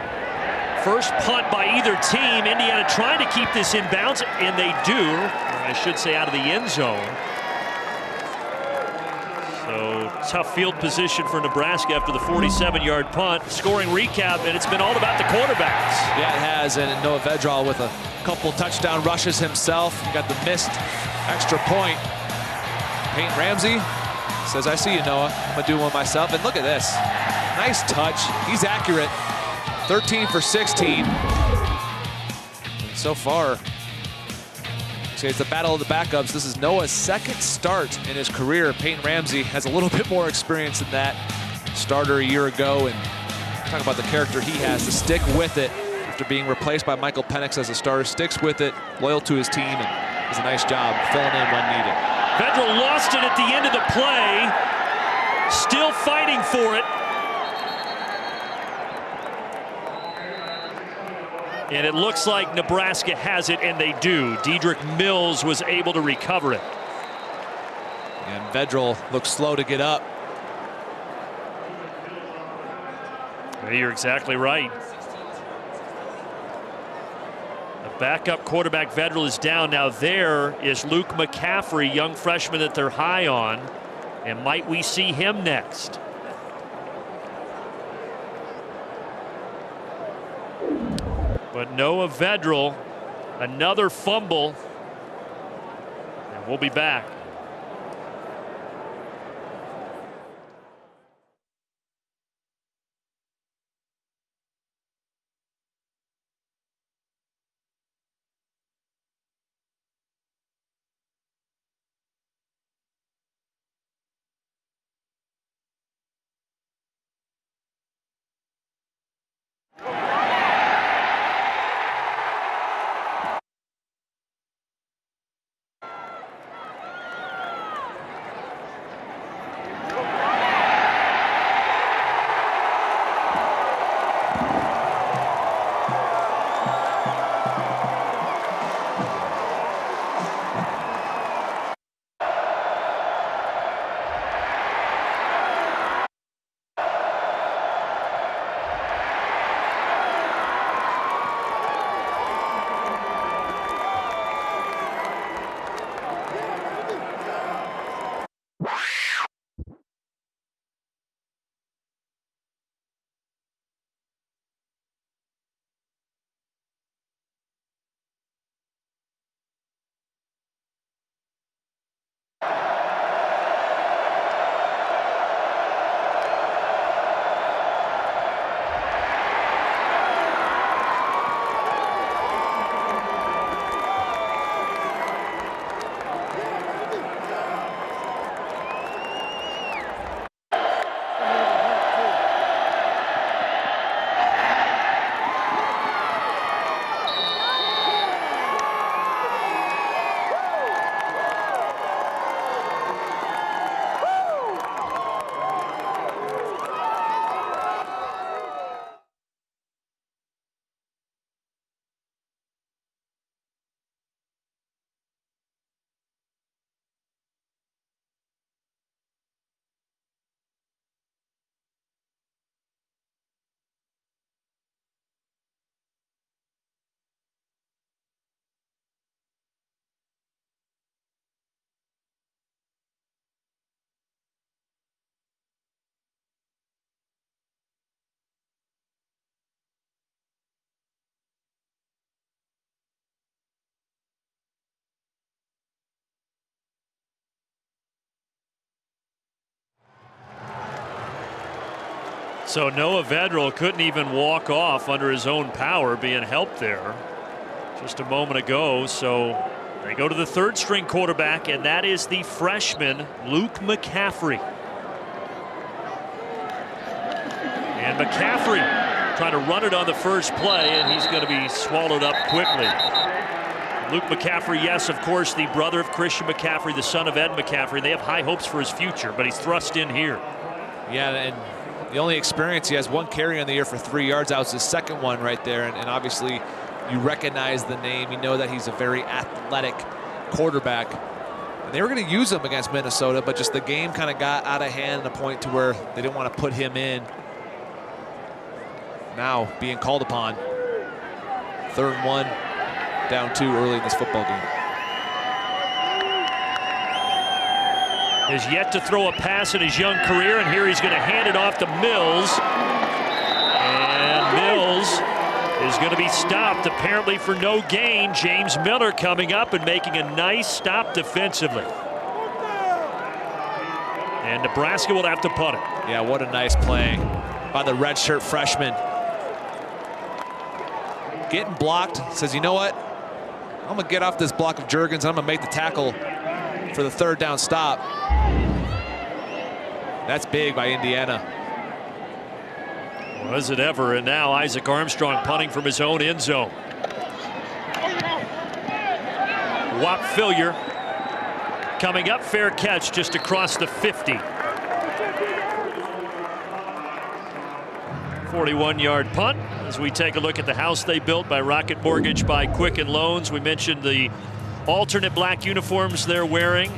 First punt by either team. Indiana trying to keep this in bounds, and they do. Or I should say out of the end zone. So tough field position for Nebraska after the 47-yard punt. Scoring recap, and it's been all about the quarterbacks. Yeah, it has, and Noah Vedral with a couple touchdown rushes himself. You got the missed extra point. Peyton Ramsey says, I see you, Noah. I'm going to do one myself. And look at this. Nice touch. He's accurate. 13 for 16. And so far, it's the battle of the backups. This is Noah's second start in his career. Peyton Ramsey has a little bit more experience than that. Starter a year ago, and talk about the character he has to stick with it after being replaced by Michael Penix as a starter. Sticks with it, loyal to his team, and does a nice job filling in when needed. Vedral lost it at the end of the play. Still fighting for it. And it looks like Nebraska has it, and they do. Dedrick Mills was able to recover it. And Vedral looks slow to get up. You're exactly right. The backup quarterback Vedral is down. Now there is Luke McCaffrey, young freshman that they're high on. And might we see him next? But Noah Vedral, another fumble, and we'll be back. So Noah Vedral couldn't even walk off under his own power, being helped there just a moment ago. So they go to the third string quarterback, and that is the freshman Luke McCaffrey. And McCaffrey trying to run it on the first play, and he's going to be swallowed up quickly. Luke McCaffrey, yes, of course, the brother of Christian McCaffrey, the son of Ed McCaffrey. They have high hopes for his future, but he's thrust in here. Yeah, and the only experience, he has one carry on the year for 3 yards. That was his second one right there, and obviously you recognize the name. You know that he's a very athletic quarterback. And they were going to use him against Minnesota, but just the game kind of got out of hand to the point to where they didn't want to put him in. Now being called upon. 3rd and 1, down 2 early in this football game. Has yet to throw a pass in his young career, and here he's going to hand it off to Mills. And Mills is going to be stopped, apparently for no gain. James Miller coming up and making a nice stop defensively. And Nebraska will have to punt it. Yeah, what a nice play by the redshirt freshman. Getting blocked, says, you know what? I'm going to get off this block of Juergens. I'm going to make the tackle for the 3rd down stop. That's big by Indiana. Was it ever? And now Isaac Armstrong punting from his own end zone. Whop Fillier coming up, fair catch just across the 50. 41-yard punt as we take a look at the house they built by Rocket Mortgage by Quicken Loans. We mentioned the alternate black uniforms they're wearing.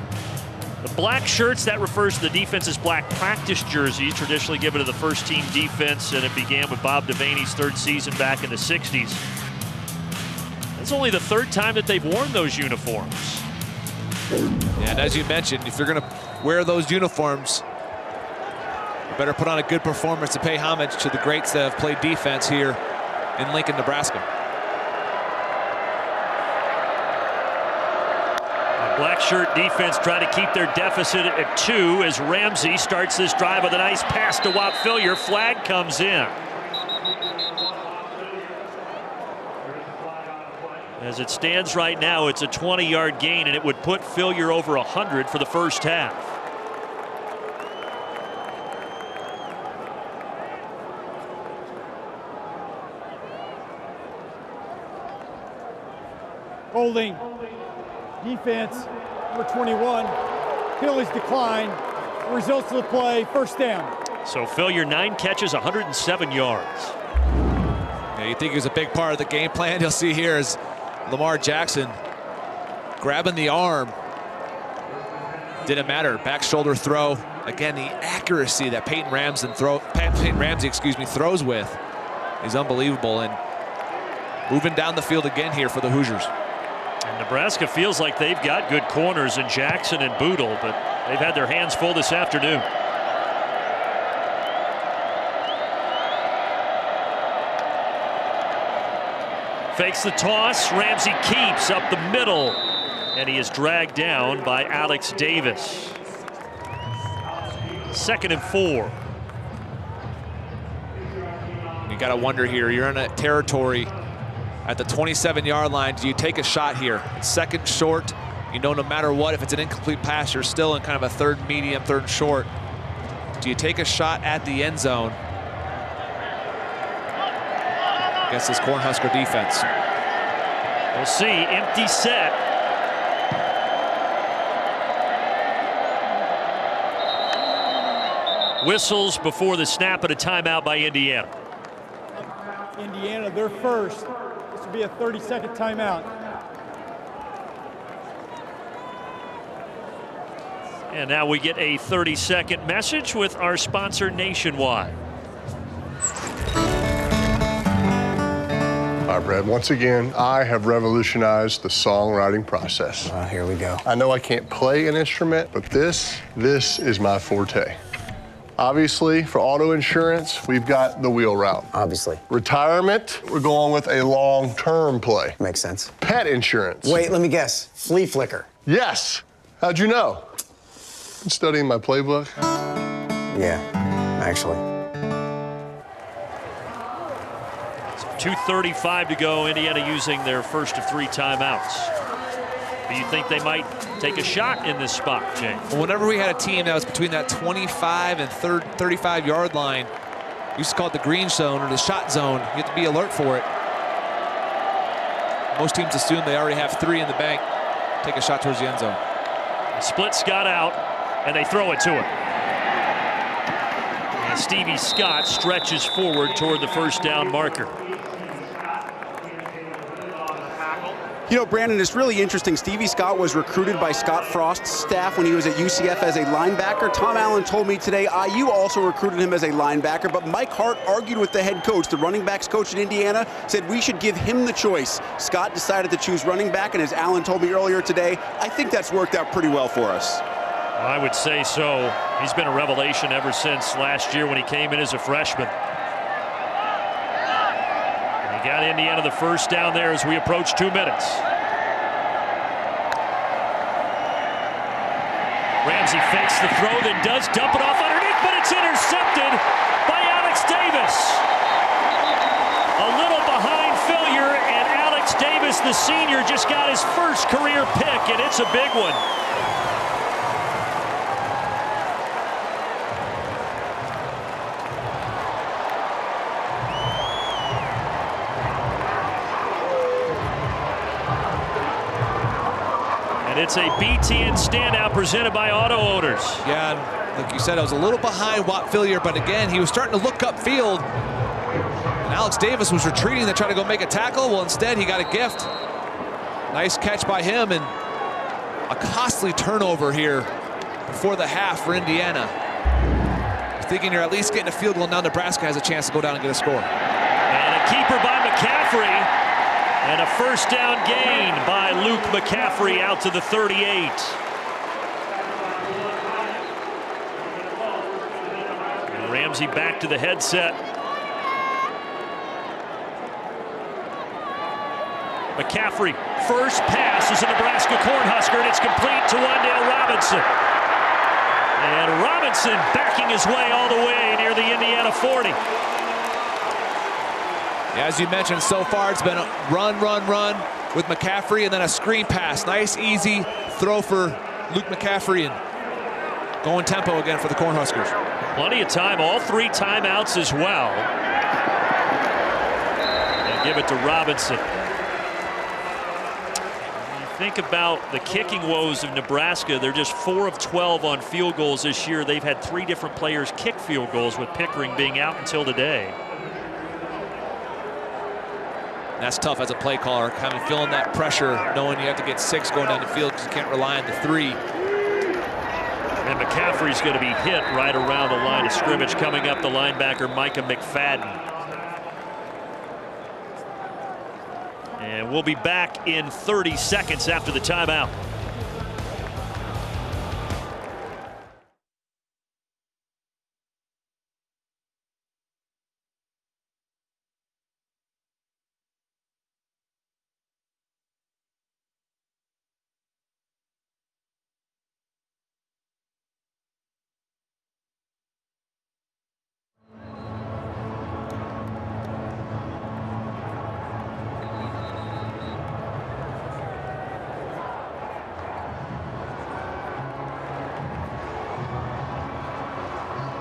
The black shirts, that refers to the defense's black practice jerseys, traditionally given to the first team defense, and it began with Bob Devaney's 3rd season back in the 60s. It's only the 3rd time that they've worn those uniforms. Yeah, and as you mentioned, if you're going to wear those uniforms, you better put on a good performance to pay homage to the greats that have played defense here in Lincoln, Nebraska. Black shirt defense trying to keep their deficit at 2 as Ramsey starts this drive with a nice pass to Whop Fillier. Flag comes in. As it stands right now, it's a 20-yard gain, and it would put Fillier over 100 for the first half. Holding. Defense, number 21. Penalties decline. The results of the play, 1st down. So Fillier, 9 catches, 107 yards. Yeah, you think he was a big part of the game plan? You'll see here is Lamar Jackson grabbing the arm. Didn't matter. Back shoulder throw. Again, the accuracy that Peyton Ramsey throws with is unbelievable. And moving down the field again here for the Hoosiers. And Nebraska feels like they've got good corners in Jackson and Boodle, but they've had their hands full this afternoon. Fakes the toss. Ramsey keeps up the middle, and he is dragged down by Alex Davis. 2nd and 4. You got to wonder here, you're in a territory at the 27-yard line. Do you take a shot here? It's 2nd short. You know, no matter what, if it's an incomplete pass, you're still in kind of a 3rd medium, 3rd short. Do you take a shot at the end zone against this Cornhusker defense? We'll see. Empty set. Whistles before the snap, and a timeout by Indiana. Indiana, they're first. This will be a 30-second timeout. And now we get a 30-second message with our sponsor, Nationwide. All right, Brad, once again, I have revolutionized the songwriting process. Here we go. I know I can't play an instrument, but this is my forte. Obviously, for auto insurance, we've got the wheel route. Obviously. Retirement, we're going with a long-term play. Makes sense. Pet insurance. Wait, let me guess. Flea flicker. Yes. How'd you know? Been studying my playbook. Yeah, actually. 2:35 to go. Indiana using their first of 3 timeouts. Do you think they might take a shot in this spot, Jay? Well, whenever we had a team that was between that 25 and 35-yard line, we used to call it the green zone or the shot zone. You have to be alert for it. Most teams assume they already have 3 in the bank. Take a shot towards the end zone. Split Scott out, and they throw it to him. And Stevie Scott stretches forward toward the first down marker. You know, Brandon, it's really interesting. Stevie Scott was recruited by Scott Frost's staff when he was at UCF as a linebacker. Tom Allen told me today IU also recruited him as a linebacker, but Mike Hart argued with the head coach, the running backs coach in Indiana, said we should give him the choice. Scott decided to choose running back, and as Allen told me earlier today, I think that's worked out pretty well for us. I would say so. He's been a revelation ever since last year when he came in as a freshman. Got Indiana the first down there as we approach 2 minutes. Ramsey fakes the throw, then does dump it off underneath, but it's intercepted by Alex Davis. A little behind Fillier, and Alex Davis, the senior, just got his first career pick, and it's a big one. And it's a BTN standout presented by Auto Owners. Yeah, like you said, I was a little behind Watt Fillier, but again, he was starting to look upfield. And Alex Davis was retreating to try to go make a tackle. Well, instead, he got a gift. Nice catch by him, and a costly turnover here before the half for Indiana. Thinking you're at least getting a field goal, now Nebraska has a chance to go down and get a score. And a keeper by McCaffrey. And a first down gain by Luke McCaffrey out to the 38. And Ramsey back to the headset. McCaffrey, first pass is a Nebraska Cornhusker, and it's complete to Wan'Dale Robinson. And Robinson backing his way all the way near the Indiana 40. As you mentioned, so far it's been a run with McCaffrey and then a screen pass. Nice, easy throw for Luke McCaffrey, and going tempo again for the Cornhuskers. Plenty of time, all 3 timeouts as well. And give it to Robinson. When you think about the kicking woes of Nebraska, they're just 4 of 12 on field goals this year. They've had 3 different players kick field goals, with Pickering being out until today. That's tough as a play caller, kind of feeling that pressure, knowing you have to get 6 going down the field because you can't rely on the 3. And McCaffrey's going to be hit right around the line of scrimmage. Coming up, the linebacker Micah McFadden. And we'll be back in 30 seconds after the timeout.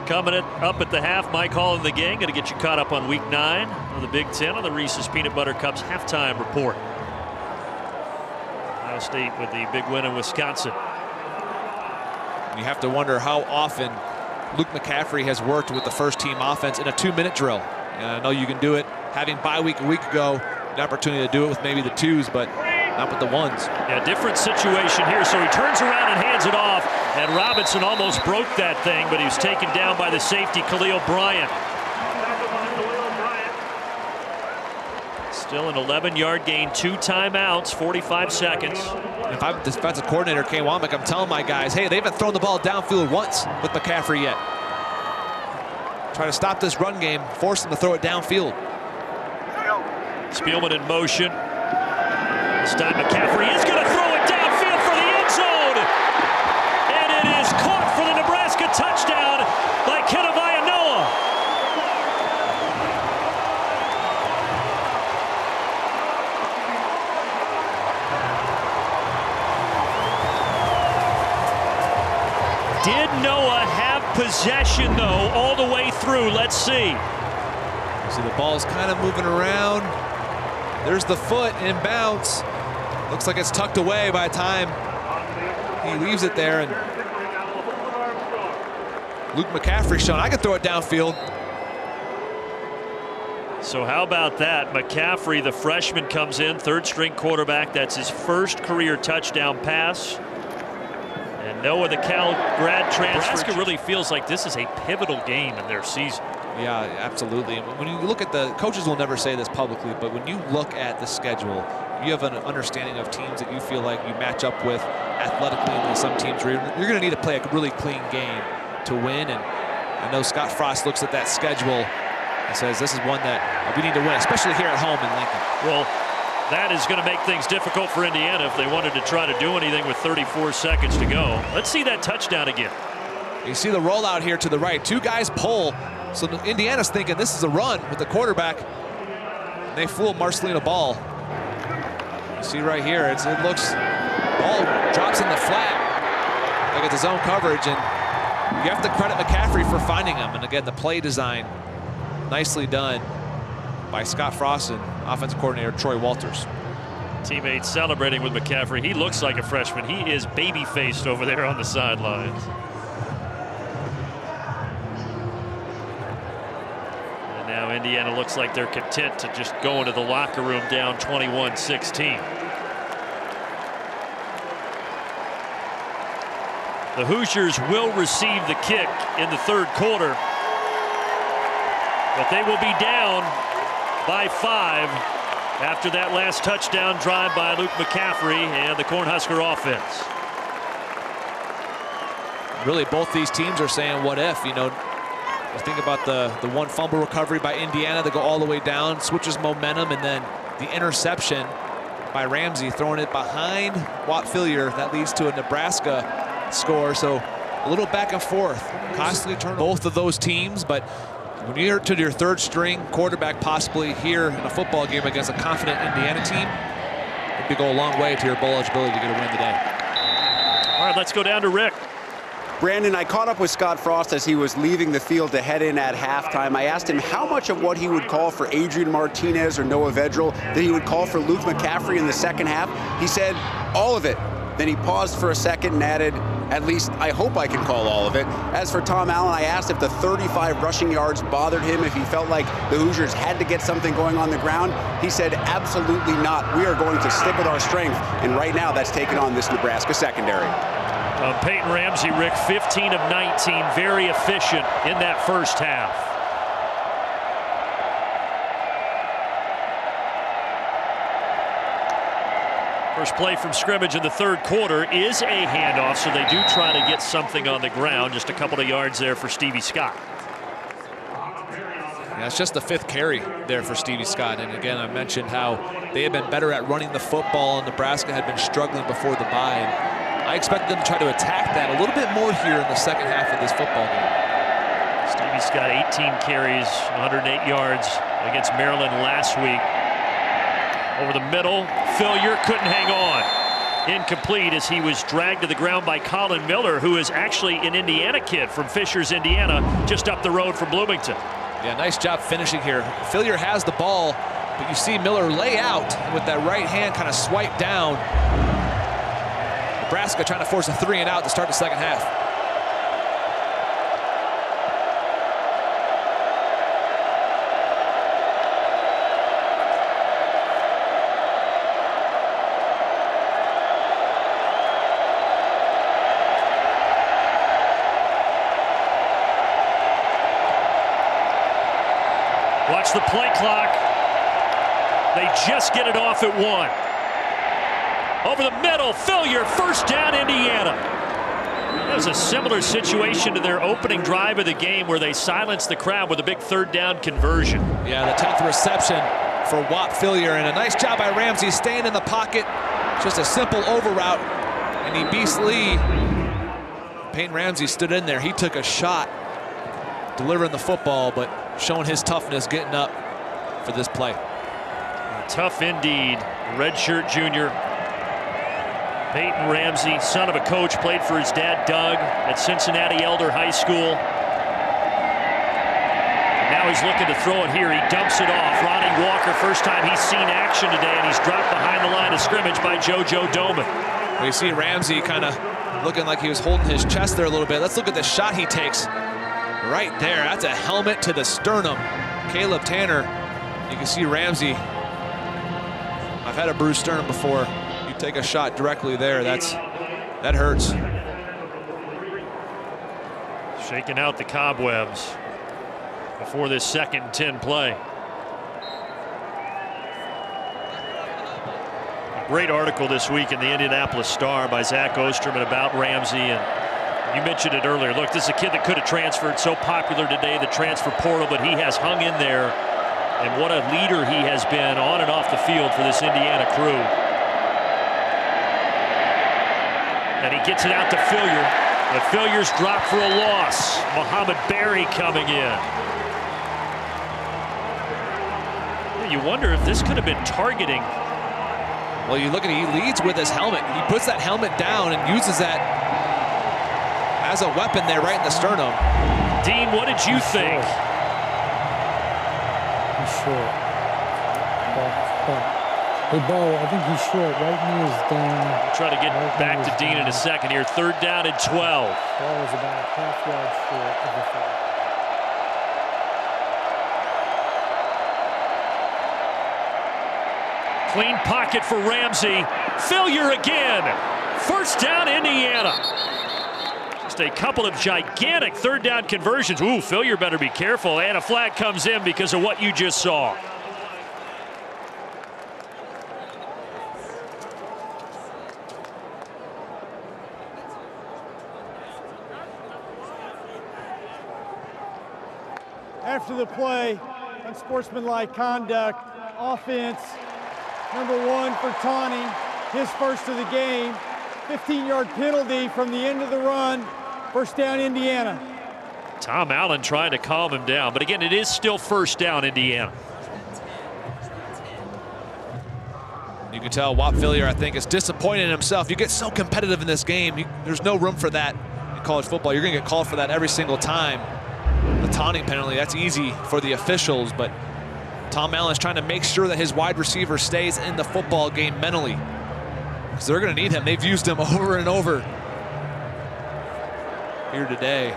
Coming up at the half, Mike Hall and the gang going to get you caught up on Week 9 of the Big Ten on the Reese's Peanut Butter Cups halftime report. Ohio State with the big win in Wisconsin. You have to wonder how often Luke McCaffrey has worked with the first team offense in a 2-minute drill. And I know you can do it. Having bye week a week ago, the opportunity to do it with maybe the 2s, but not with the 1s. Yeah, different situation here. So he turns around and hands it off, and Robinson almost broke that thing, but he was taken down by the safety, Khalil Bryant. Still an 11-yard gain, 2 timeouts, 45 seconds. If I'm defensive coordinator Kay Womack, I'm telling my guys, hey, they haven't thrown the ball downfield once with McCaffrey yet. Try to stop this run game, force them to throw it downfield. Spielman in motion. This time McCaffrey is going to throw it downfield for the end zone. And it is caught for the Nebraska touchdown by Kenavaya Noah. Did Noah have possession, though, all the way through? Let's see. See, the ball's kind of moving around. There's the foot in bounce. Looks like it's tucked away by the time he leaves it there. And Luke McCaffrey showing I can throw it downfield. So how about that? McCaffrey, the freshman, comes in, third-string quarterback. That's his first career touchdown pass. And Noah, the Cal grad transfer. Nebraska really feels like this is a pivotal game in their season. Yeah, absolutely. When you look at the coaches will never say this publicly, but when you look at the schedule, you have an understanding of teams that you feel like you match up with athletically, and some teams where you're going to need to play a really clean game to win. And I know Scott Frost looks at that schedule and says this is one that we need to win, especially here at home in Lincoln. Well, that is going to make things difficult for Indiana if they wanted to try to do anything with 34 seconds to go. Let's see that touchdown again. You see the rollout here to the right. Two guys pull. So Indiana's thinking this is a run with the quarterback. And they fool Marcelino Ball. You see right here, it looks, ball drops in the flat like it's his own coverage, and you have to credit McCaffrey for finding him. And again, the play design, nicely done by Scott Frost and offensive coordinator Troy Walters. Teammates celebrating with McCaffrey. He looks like a freshman. He is baby-faced over there on the sidelines. And now Indiana looks like they're content to just go into the locker room down 21-16. The Hoosiers will receive the kick in the third quarter, but they will be down by 5 after that last touchdown drive by Luke McCaffrey and the Cornhusker offense. Really, both these teams are saying, what if? You know, you think about the one fumble recovery by Indiana that go all the way down, switches momentum, and then the interception by Ramsey, throwing it behind Watt Fillier. That leads to a Nebraska score. So a little back and forth, constantly turn both of those teams. But when you're to your third string quarterback possibly here in a football game against a confident Indiana team, it could go a long way to your bowl eligibility to get a win today. All right, let's go down to Rick. Brandon, I caught up with Scott Frost as he was leaving the field to head in at halftime. I asked him how much of what he would call for Adrian Martinez or Noah Vedral that he would call for Luke McCaffrey in the second half. He said, all of it. Then he paused for a second and added, at least I hope I can call all of it. As for Tom Allen, I asked if the 35 rushing yards bothered him, if he felt like the Hoosiers had to get something going on the ground. He said, absolutely not. We are going to stick with our strength. And right now, that's taken on this Nebraska secondary. Peyton Ramsey, Rick, 15 of 19, very efficient in that first half. First play from scrimmage in the third quarter is a handoff, so they do try to get something on the ground. Just a couple of yards there for Stevie Scott. Yeah, it's just the 5th carry there for Stevie Scott. And again, I mentioned how they have been better at running the football, and Nebraska had been struggling before the bye. And I expect them to try to attack that a little bit more here in the second half of this football game. Stevie Scott, 18 carries, 108 yards against Maryland last week. Over the middle, Fillier couldn't hang on. Incomplete as he was dragged to the ground by Colin Miller, who is actually an Indiana kid from Fishers, Indiana, just up the road from Bloomington. Yeah, nice job finishing here. Fillier has the ball, but you see Miller lay out with that right hand kind of swipe down. Nebraska trying to force a 3 and out to start the second half. Watch the play clock. They just get it off at 1. Over the middle, Fillier, first down, Indiana. That was a similar situation to their opening drive of the game where they silenced the crowd with a big third down conversion. Yeah, the 10th reception for Watt Fillier, and a nice job by Ramsey staying in the pocket. Just a simple over route, and he beats Lee. Peyton Ramsey stood in there. He took a shot delivering the football, but showing his toughness getting up for this play. Tough indeed. Redshirt junior. Peyton Ramsey, son of a coach, played for his dad, Doug, at Cincinnati Elder High School. Now he's looking to throw it here. He dumps it off. Ronnie Walker, first time he's seen action today, and he's dropped behind the line of scrimmage by JoJo Doman. We see Ramsey kind of looking like he was holding his chest there a little bit. Let's look at the shot he takes right there. That's a helmet to the sternum. Caleb Tanner, you can see Ramsey. I've had a bruised sternum before. You take a shot directly there, that hurts. Shaking out the cobwebs before this 2nd and 10 play. A great article this week in the Indianapolis Star by Zach Osterman about Ramsey, and you mentioned it earlier. Look, this is a kid that could have transferred. So popular today, the transfer portal, but he has hung in there, and what a leader he has been on and off the field for this Indiana crew. And he gets it out to Fillier. The Fillier's dropped for a loss. Muhammad Berry coming in. You wonder if this could have been targeting. Well, you look at it, he leads with his helmet. He puts that helmet down and uses that as a weapon there right in the sternum. Dean, what did you think? He's short. Hey, Bo, I think he's short. Right knee is down. We'll try to get back to Dean in a second here. 3rd down and 12. Ball was about a half yard short of the foul. Clean pocket for Ramsey. Fillier again. 1st down, Indiana. Just a couple of gigantic 3rd down conversions. Ooh, Fillier better be careful. And a flag comes in because of what you just saw. After the play, unsportsmanlike conduct, offense, number 1 for Tawney, his first of the game, 15-yard penalty from the end of the run, 1st down Indiana. Tom Allen trying to calm him down, but again, it is still 1st down Indiana. You can tell Whop Fillier, I think, is disappointed in himself. You get so competitive in this game, there's no room for that in college football. You're going to get called for that every single time. The taunting penalty, that's easy for the officials, but Tom Allen is trying to make sure that his wide receiver stays in the football game mentally, because they're going to need him. They've used him over and over here today.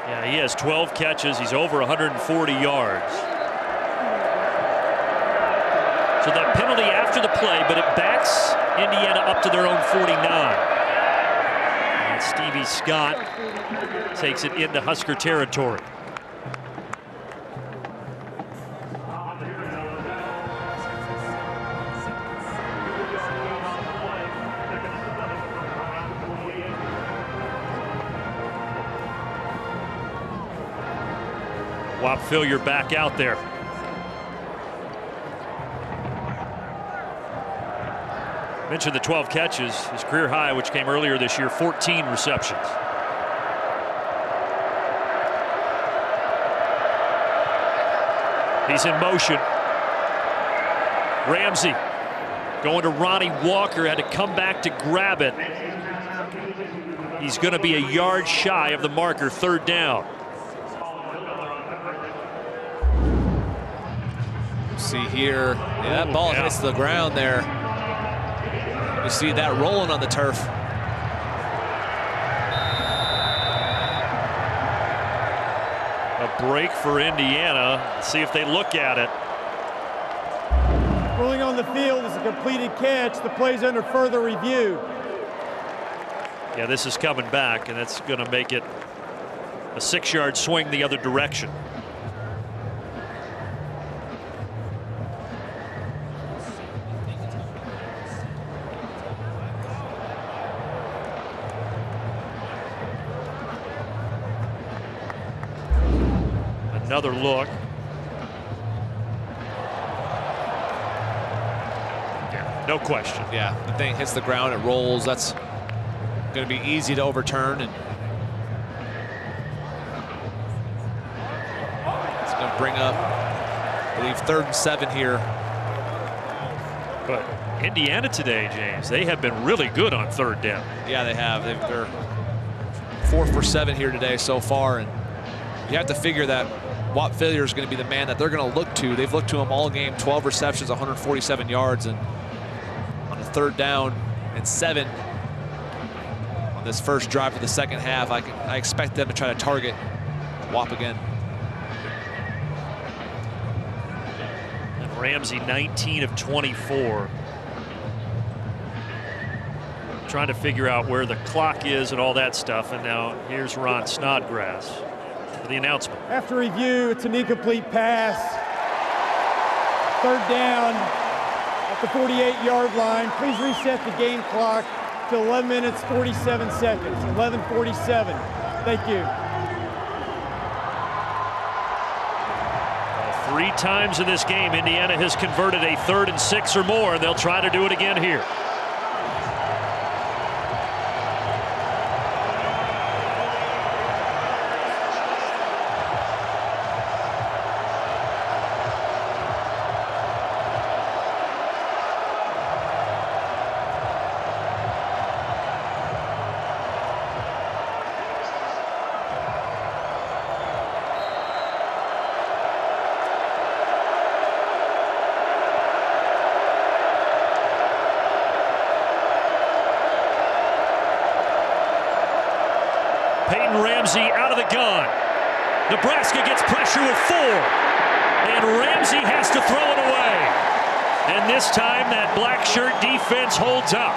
Yeah, he has 12 catches. He's over 140 yards. So that penalty after the play, but it backs Indiana up to their own 49. And Stevie Scott takes it into Husker territory. Whop Fillier back out there. Mentioned the 12 catches, his career high, which came earlier this year, 14 receptions. He's in motion. Ramsey going to Ronnie Walker, had to come back to grab it. He's going to be a yard shy of the marker, 3rd down. See here, yeah, that ball hits the ground there. You see that rolling on the turf. A break for Indiana. Let's see if they look at it. Ruling on the field is a completed catch. The play's under further review. Yeah, this is coming back, and that's going to make it a 6-yard swing the other direction. Another look. Yeah, no question. Yeah, the thing hits the ground, it rolls. That's going to be easy to overturn, and it's going to bring up, I believe, 3rd and 7 here. But Indiana today, James, they have been really good on third down. Yeah, they have. They're 4 for 7 here today so far, and you have to figure that Whop Philyor is going to be the man that they're going to look to. They've looked to him all game, 12 receptions, 147 yards, and on a third down and 7 on this first drive of the second half, I expect them to try to target Whop again. And Ramsey 19 of 24. Trying to figure out where the clock is and all that stuff. And now here's Ron Snodgrass for the announcement. After review, it's an incomplete pass. Third down at the 48-yard line. Please reset the game clock to 11 minutes, 47 seconds. 11:47. Thank you. 3 times in this game, Indiana has converted a 3rd and 6 or more, and they'll try to do it again here. Peyton Ramsey out of the gun. Nebraska gets pressure with 4. And Ramsey has to throw it away. And this time that black shirt defense holds up.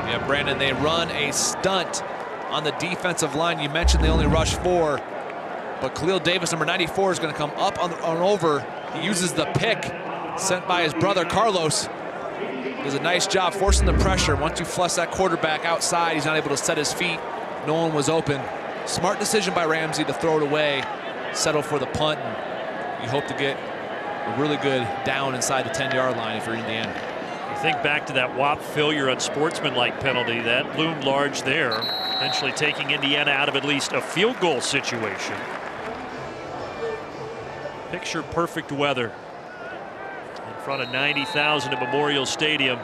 Yeah, Brandon, they run a stunt on the defensive line. You mentioned they only rush 4. But Khalil Davis, number 94, is going to come up on over. He uses the pick sent by his brother Carlos. Does a nice job forcing the pressure. Once you flush that quarterback outside, he's not able to set his feet. No one was open. Smart decision by Ramsey to throw it away, settle for the punt, and you hope to get a really good down inside the 10-yard line if you're Indiana. You think back to that Whop Philyor unsportsmanlike penalty that loomed large there, eventually taking Indiana out of at least a field goal situation. Picture perfect weather in front of 90,000 at Memorial Stadium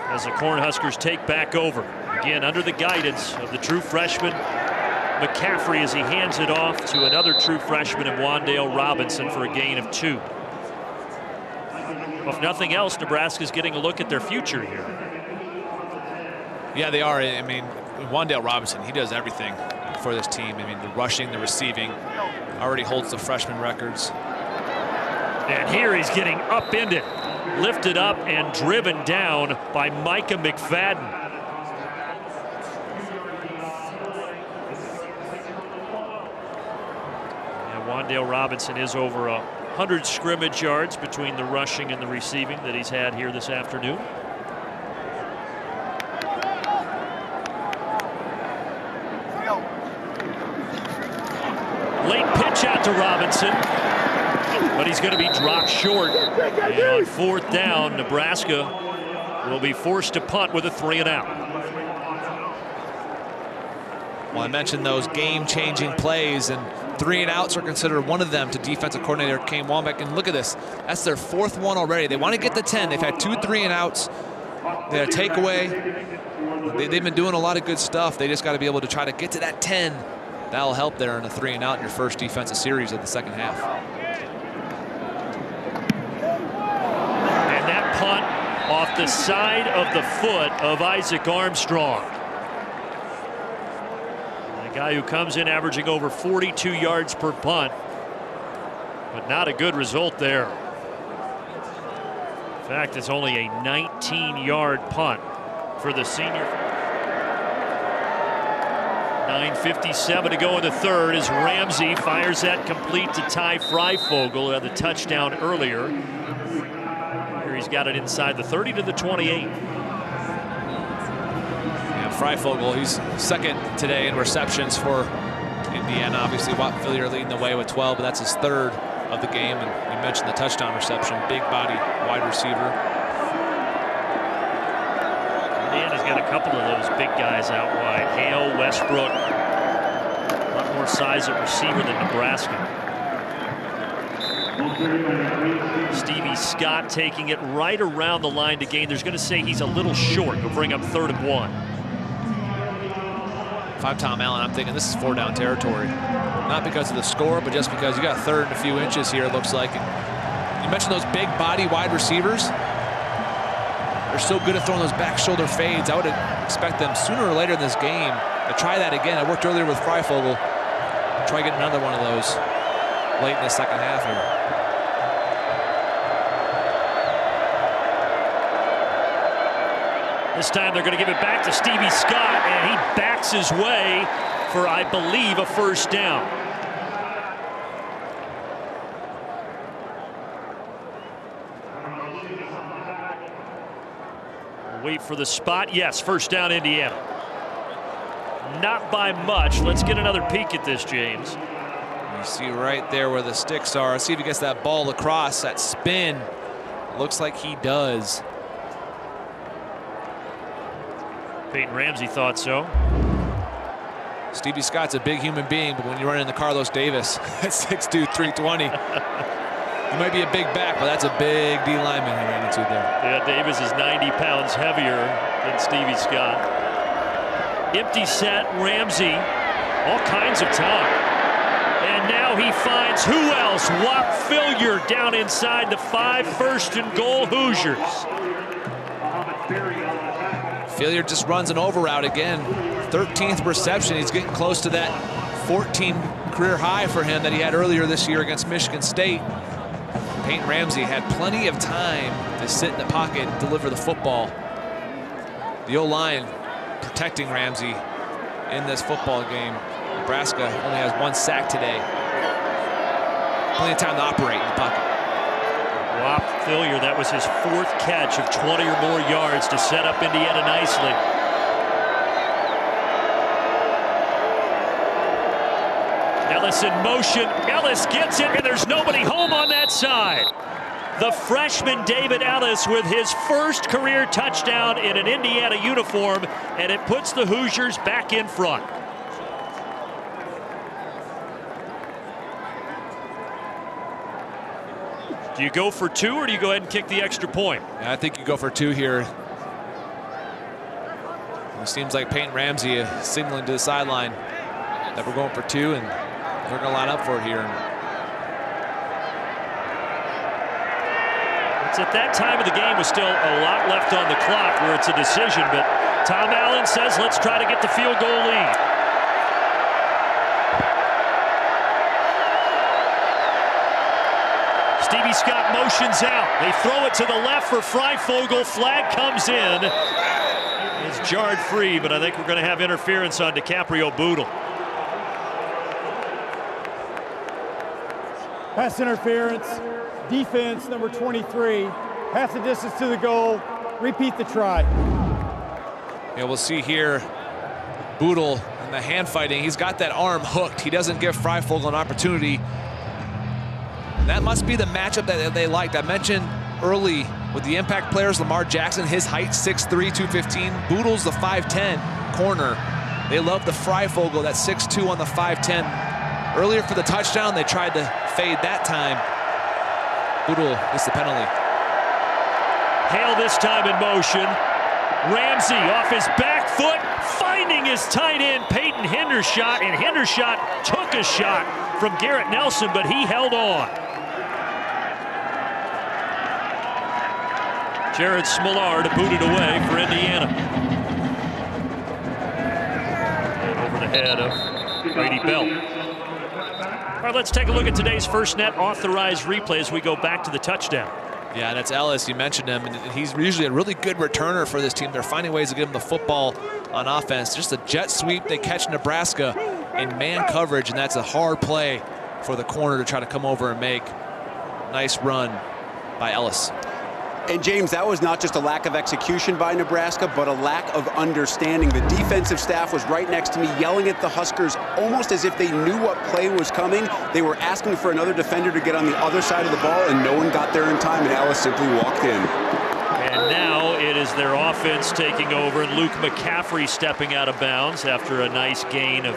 as the Cornhuskers take back over. Again, under the guidance of the true freshman McCaffrey as he hands it off to another true freshman in Wandale Robinson for a gain of 2. Well, if nothing else, Nebraska's getting a look at their future here. Yeah, they are. I mean, Wandale Robinson, he does everything for this team. I mean, the rushing, the receiving, already holds the freshman records. And here he's getting upended, lifted up and driven down by Micah McFadden. And Wandale Robinson is over 100 scrimmage yards between the rushing and the receiving that he's had here this afternoon. Late pitch out to Robinson, but he's going to be dropped short. And on 4th down, Nebraska will be forced to punt with a 3-and-out. Well, I mentioned those game-changing plays, and 3-and-outs are considered one of them to defensive coordinator Kane Wombeck. And look at this. That's their 4th one already. They want to get to 10. They've had 2 3-and-outs. They had a takeaway. They've been doing a lot of good stuff. They just got to be able to try to get to that 10. That'll help there in a 3-and-out in your first defensive series of the second half. And that punt off the side of the foot of Isaac Armstrong. The guy who comes in averaging over 42 yards per punt, but not a good result there. In fact, it's only a 19-yard punt for the senior. 9:57 to go in the third as Ramsey fires that complete to Ty Freifogel, who had the touchdown earlier. Here he's got it inside the 30 to the 28. Yeah, Freifogel, he's second today in receptions for Indiana. Obviously, Whop Philyor leading the way with 12, but that's his 3rd of the game. And you mentioned the touchdown reception, big body wide receiver. Indiana's got a couple of those big guys out wide. Hale, Westbrook. A lot more more size at receiver than Nebraska. Stevie Scott taking it right around the line to gain. There's going to say he's a little short. He'll bring up 3rd and 1. If I'm Tom Allen, I'm thinking this is 4-down territory. Not because of the score, but just because you got 3rd and a few inches here, it looks like. You mentioned those big body wide receivers. They're so good at throwing those back shoulder fades. I would expect them sooner or later in this game to try that again. It worked earlier with Freifogel. Try getting another one of those late in the second half here. This time they're going to give it back to Stevie Scott, and he backs his way for, I believe, a 1st down. Wait for the spot. Yes, 1st down, Indiana. Not by much. Let's get another peek at this, James. You see right there where the sticks are. See if he gets that ball across, that spin. Looks like he does. Peyton Ramsey thought so. Stevie Scott's a big human being, but when you run into Carlos Davis at 6'2", 320, he might be a big back, but that's a big D lineman he ran into there. Yeah, Davis is 90 pounds heavier than Stevie Scott. Empty set, Ramsey, all kinds of time. And now he finds who else? Whop Fillier down inside the 5, 1st and goal, Hoosiers. Fillier just runs an over route again. 13th reception. He's getting close to that 14 career high for him that he had earlier this year against Michigan State. Peyton Ramsey had plenty of time to sit in the pocket and deliver the football. The O-line protecting Ramsey in this football game. Nebraska only has 1 sack today. Plenty of time to operate in the pocket. Whop Fillier, that was his 4th catch of 20 or more yards to set up Indiana nicely. Ellis in motion. Ellis gets it, and there's nobody home on that side. The freshman David Ellis with his 1st career touchdown in an Indiana uniform, and it puts the Hoosiers back in front. Do you go for 2, or do you go ahead and kick the extra point? Yeah, I think you go for 2 here. It seems like Peyton Ramsey is signaling to the sideline that we're going for 2, and they're going to line up for it here. It's at that time of the game with still a lot left on the clock where it's a decision, but Tom Allen says let's try to get the field goal lead. Stevie Scott motions out. They throw it to the left for Freifogel. Flag comes in. It's jarred free, but I think we're going to have interference on DiCaprio Boodle. Pass interference. Defense, number 23. Pass the distance to the goal. Repeat the try. Yeah, we'll see here. Boodle in the hand fighting. He's got that arm hooked. He doesn't give Freifogel an opportunity. That must be the matchup that they liked. I mentioned early with the impact players, Lamar Jackson, his height, 6'3", 215. Boodle's the 5'10" corner. They love the Freifogel, that 6'2" on the 5'10". Earlier for the touchdown, they tried to fade that time. Boodle gets the penalty. Hale this time in motion. Ramsey off his back foot, finding his tight end, Peyton Hendershot, and Hendershot took a shot from Garrett Nelson, but he held on. Jared Smolar to boot it away for Indiana. And over the head of Brady Bell. All right, let's take a look at today's First Net authorized replay as we go back to the touchdown. Yeah, that's Ellis. You mentioned him, and he's usually a really good returner for this team. They're finding ways to give him the football on offense. Just a jet sweep. They catch Nebraska in man coverage, and that's a hard play for the corner to try to come over and make. Nice run by Ellis. And James, that was not just a lack of execution by Nebraska, but a lack of understanding. The defensive staff was right next to me yelling at the Huskers almost as if they knew what play was coming. They were asking for another defender to get on the other side of the ball, and no one got there in time, and Ellis simply walked in. And now it is their offense taking over, and Luke McCaffrey stepping out of bounds after a nice gain of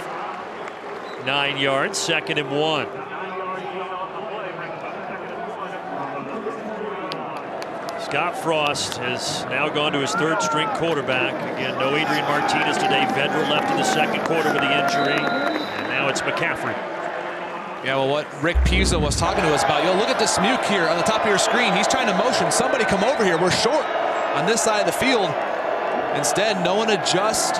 9 yards, 2nd and 1. Scott Frost has now gone to his 3rd string quarterback. Again, no Adrian Martinez today. Vedra left in the 2nd quarter with the injury. And now it's McCaffrey. Yeah, well, what Rick Pizzo was talking to us about, look at this Smuke here on the top of your screen. He's trying to motion. Somebody come over here. We're short on this side of the field. Instead, no one adjusts.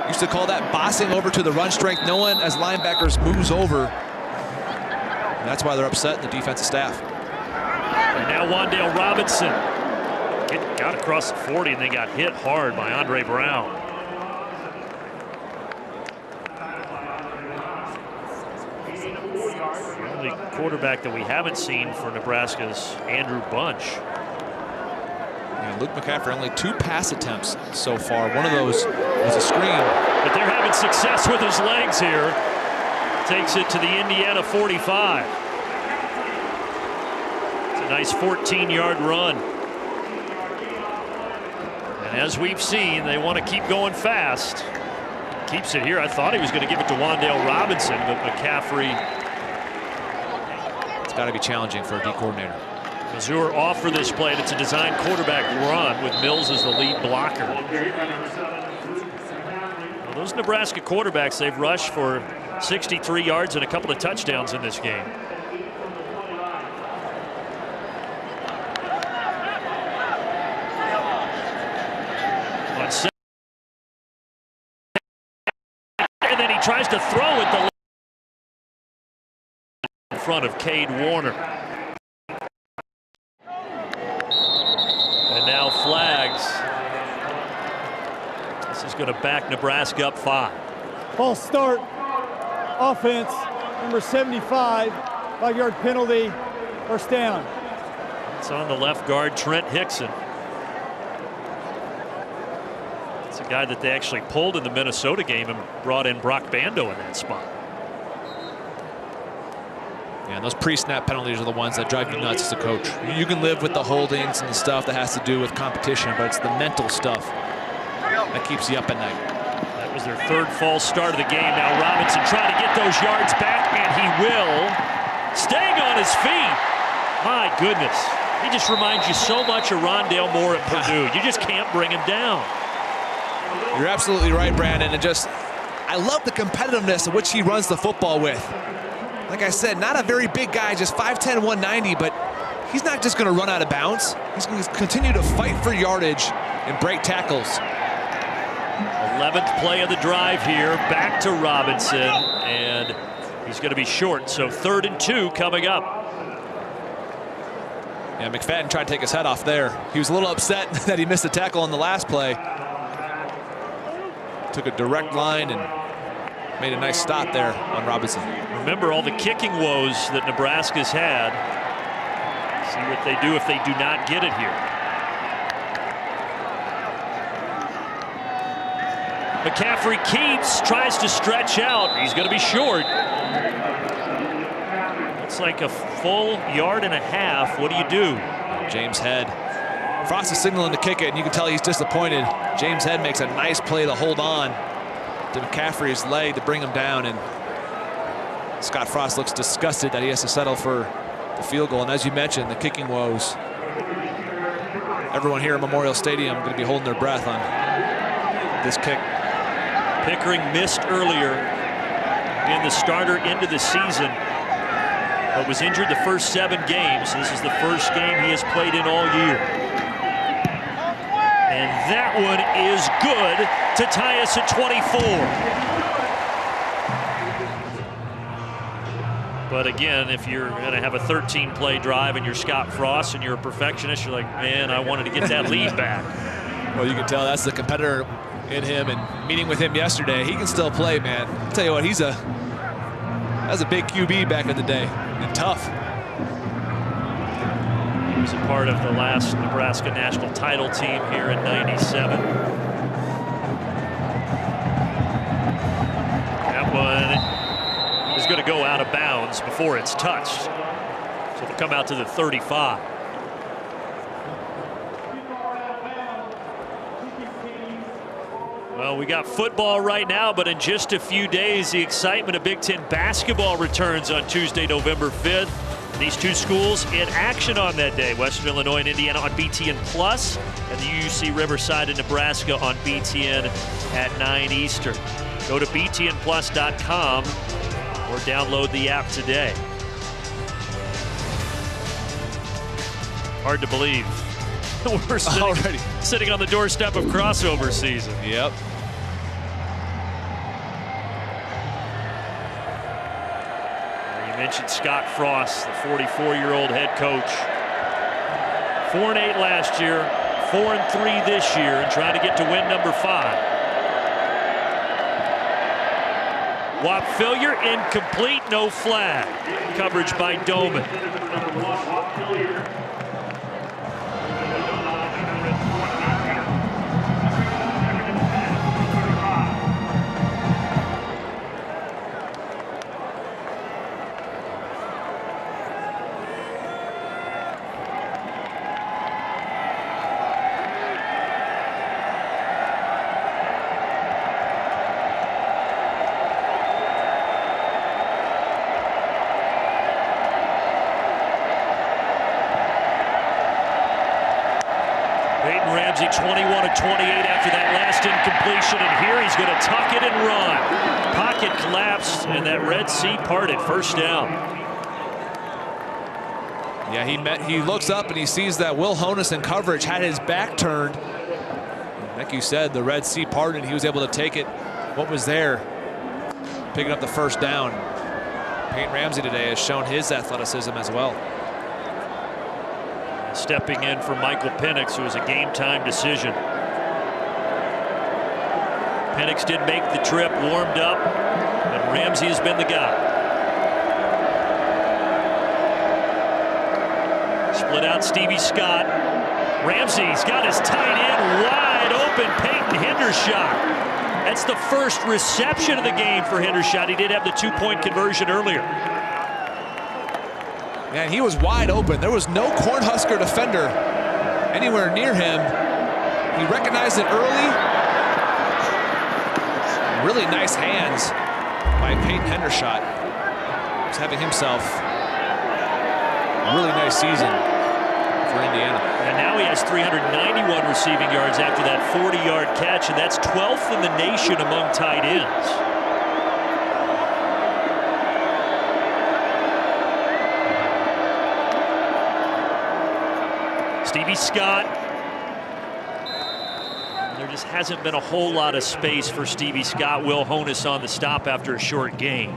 Used to call that bossing over to the run strength. No one, as linebackers, moves over. And that's why they're upset, the defensive staff. And now Wan'Dale Robinson got across the 40, and they got hit hard by Andre Brown. The only quarterback that we haven't seen for Nebraska is Andrew Bunch. Yeah, Luke McCaffrey only 2 pass attempts so far. One of those was a screen. But they're having success with his legs here. Takes it to the Indiana 45. It's a nice 14-yard run. And as we've seen, they want to keep going fast. Keeps it here. I thought he was going to give it to Wan'Dale Robinson, but McCaffrey. It's got to be challenging for a D coordinator. Mazur off for this play, and it's a design quarterback run with Mills as the lead blocker. Well, those Nebraska quarterbacks, they've rushed for 63 yards and a couple of touchdowns in this game. And then he tries to throw it in front of Cade Warner. And now flags. This is going to back Nebraska up 5. False start. Offense, number 75, 5-yard penalty, 1st down. It's on the left guard, Trent Hickson. It's a guy that they actually pulled in the Minnesota game and brought in Brock Bando in that spot. Yeah, and those pre-snap penalties are the ones that drive you nuts as a coach. You can live with the holdings and the stuff that has to do with competition, but it's the mental stuff that keeps you up at night. That was their 3rd false start of the game. Now Robinson trying to get those yards back, and he will. Staying on his feet. My goodness. He just reminds you so much of Rondale Moore at Purdue. You just can't bring him down. You're absolutely right, Brandon. And I love the competitiveness of which he runs the football with. Like I said, not a very big guy, just 5'10", 190, but he's not just going to run out of bounds. He's going to continue to fight for yardage and break tackles. 11th play of the drive here, back to Robinson, and he's going to be short, so 3rd and 2 coming up. Yeah, McFadden tried to take his head off there. He was a little upset that he missed a tackle on the last play. Took a direct line and made a nice stop there on Robinson. Remember all the kicking woes that Nebraska's had. See what they do if they do not get it here. McCaffrey keeps, tries to stretch out. He's going to be short. It's like a full 1.5 yards. What do you do? James Head. Frost is signaling to kick it, and you can tell he's disappointed. James Head makes a nice play to hold on to McCaffrey's leg to bring him down, and Scott Frost looks disgusted that he has to settle for the field goal. And as you mentioned, the kicking woes. Everyone here at Memorial Stadium going to be holding their breath on this kick. Pickering missed earlier in the starter into the season, but was injured the first 7 games. This is the first game he has played in all year. And that one is good to tie us at 24. But again, if you're going to have a 13-play drive and you're Scott Frost and you're a perfectionist, you're like, man, I wanted to get that lead back. Well, you can tell that's the competitor in him, and meeting with him yesterday, he can still play, man. I'll tell you what, that's a big QB back in the day, and tough. He was a part of the last Nebraska national title team here in '97. That one is going to go out of bounds before it's touched. So it'll come out to the 35. Well, we got football right now, but in just a few days, the excitement of Big Ten basketball returns on Tuesday, November 5th. These two schools in action on that day, Western Illinois and Indiana on BTN Plus, and the UC Riverside in Nebraska on BTN at 9 Eastern. Go to btnplus.com or download the app today. Hard to believe. We're sitting on the doorstep of crossover season. Yep. You mentioned Scott Frost, the 44-year-old head coach. 4-8 last year, 4-3 this year, and trying to get to win number 5. Whop failure, incomplete, no flag. Coverage by Doman. Peyton Ramsey 21 of 28 after that last incompletion, and here he's going to tuck it and run. Pocket collapsed, and that Red Sea parted. First down. Yeah, he looks up and he sees that Will Honus in coverage had his back turned. Like you said, the Red Sea parted. He was able to take it. What was there? Picking up the first down. Peyton Ramsey today has shown his athleticism as well. Stepping in for Michael Penix, who was a game-time decision. Penix did make the trip, warmed up, and Ramsey has been the guy. Split out Stevie Scott. Ramsey's got his tight end wide open. Peyton Hendershot. That's the first reception of the game for Hendershot. He did have the 2-point conversion earlier. Man, he was wide open. There was no Cornhusker defender anywhere near him. He recognized it early. Really nice hands by Peyton Hendershot. He's having himself a really nice season for Indiana. And now he has 391 receiving yards after that 40-yard catch, and that's 12th in the nation among tight ends. Stevie Scott. There just hasn't been a whole lot of space for Stevie Scott. Will Honus on the stop after a short gain.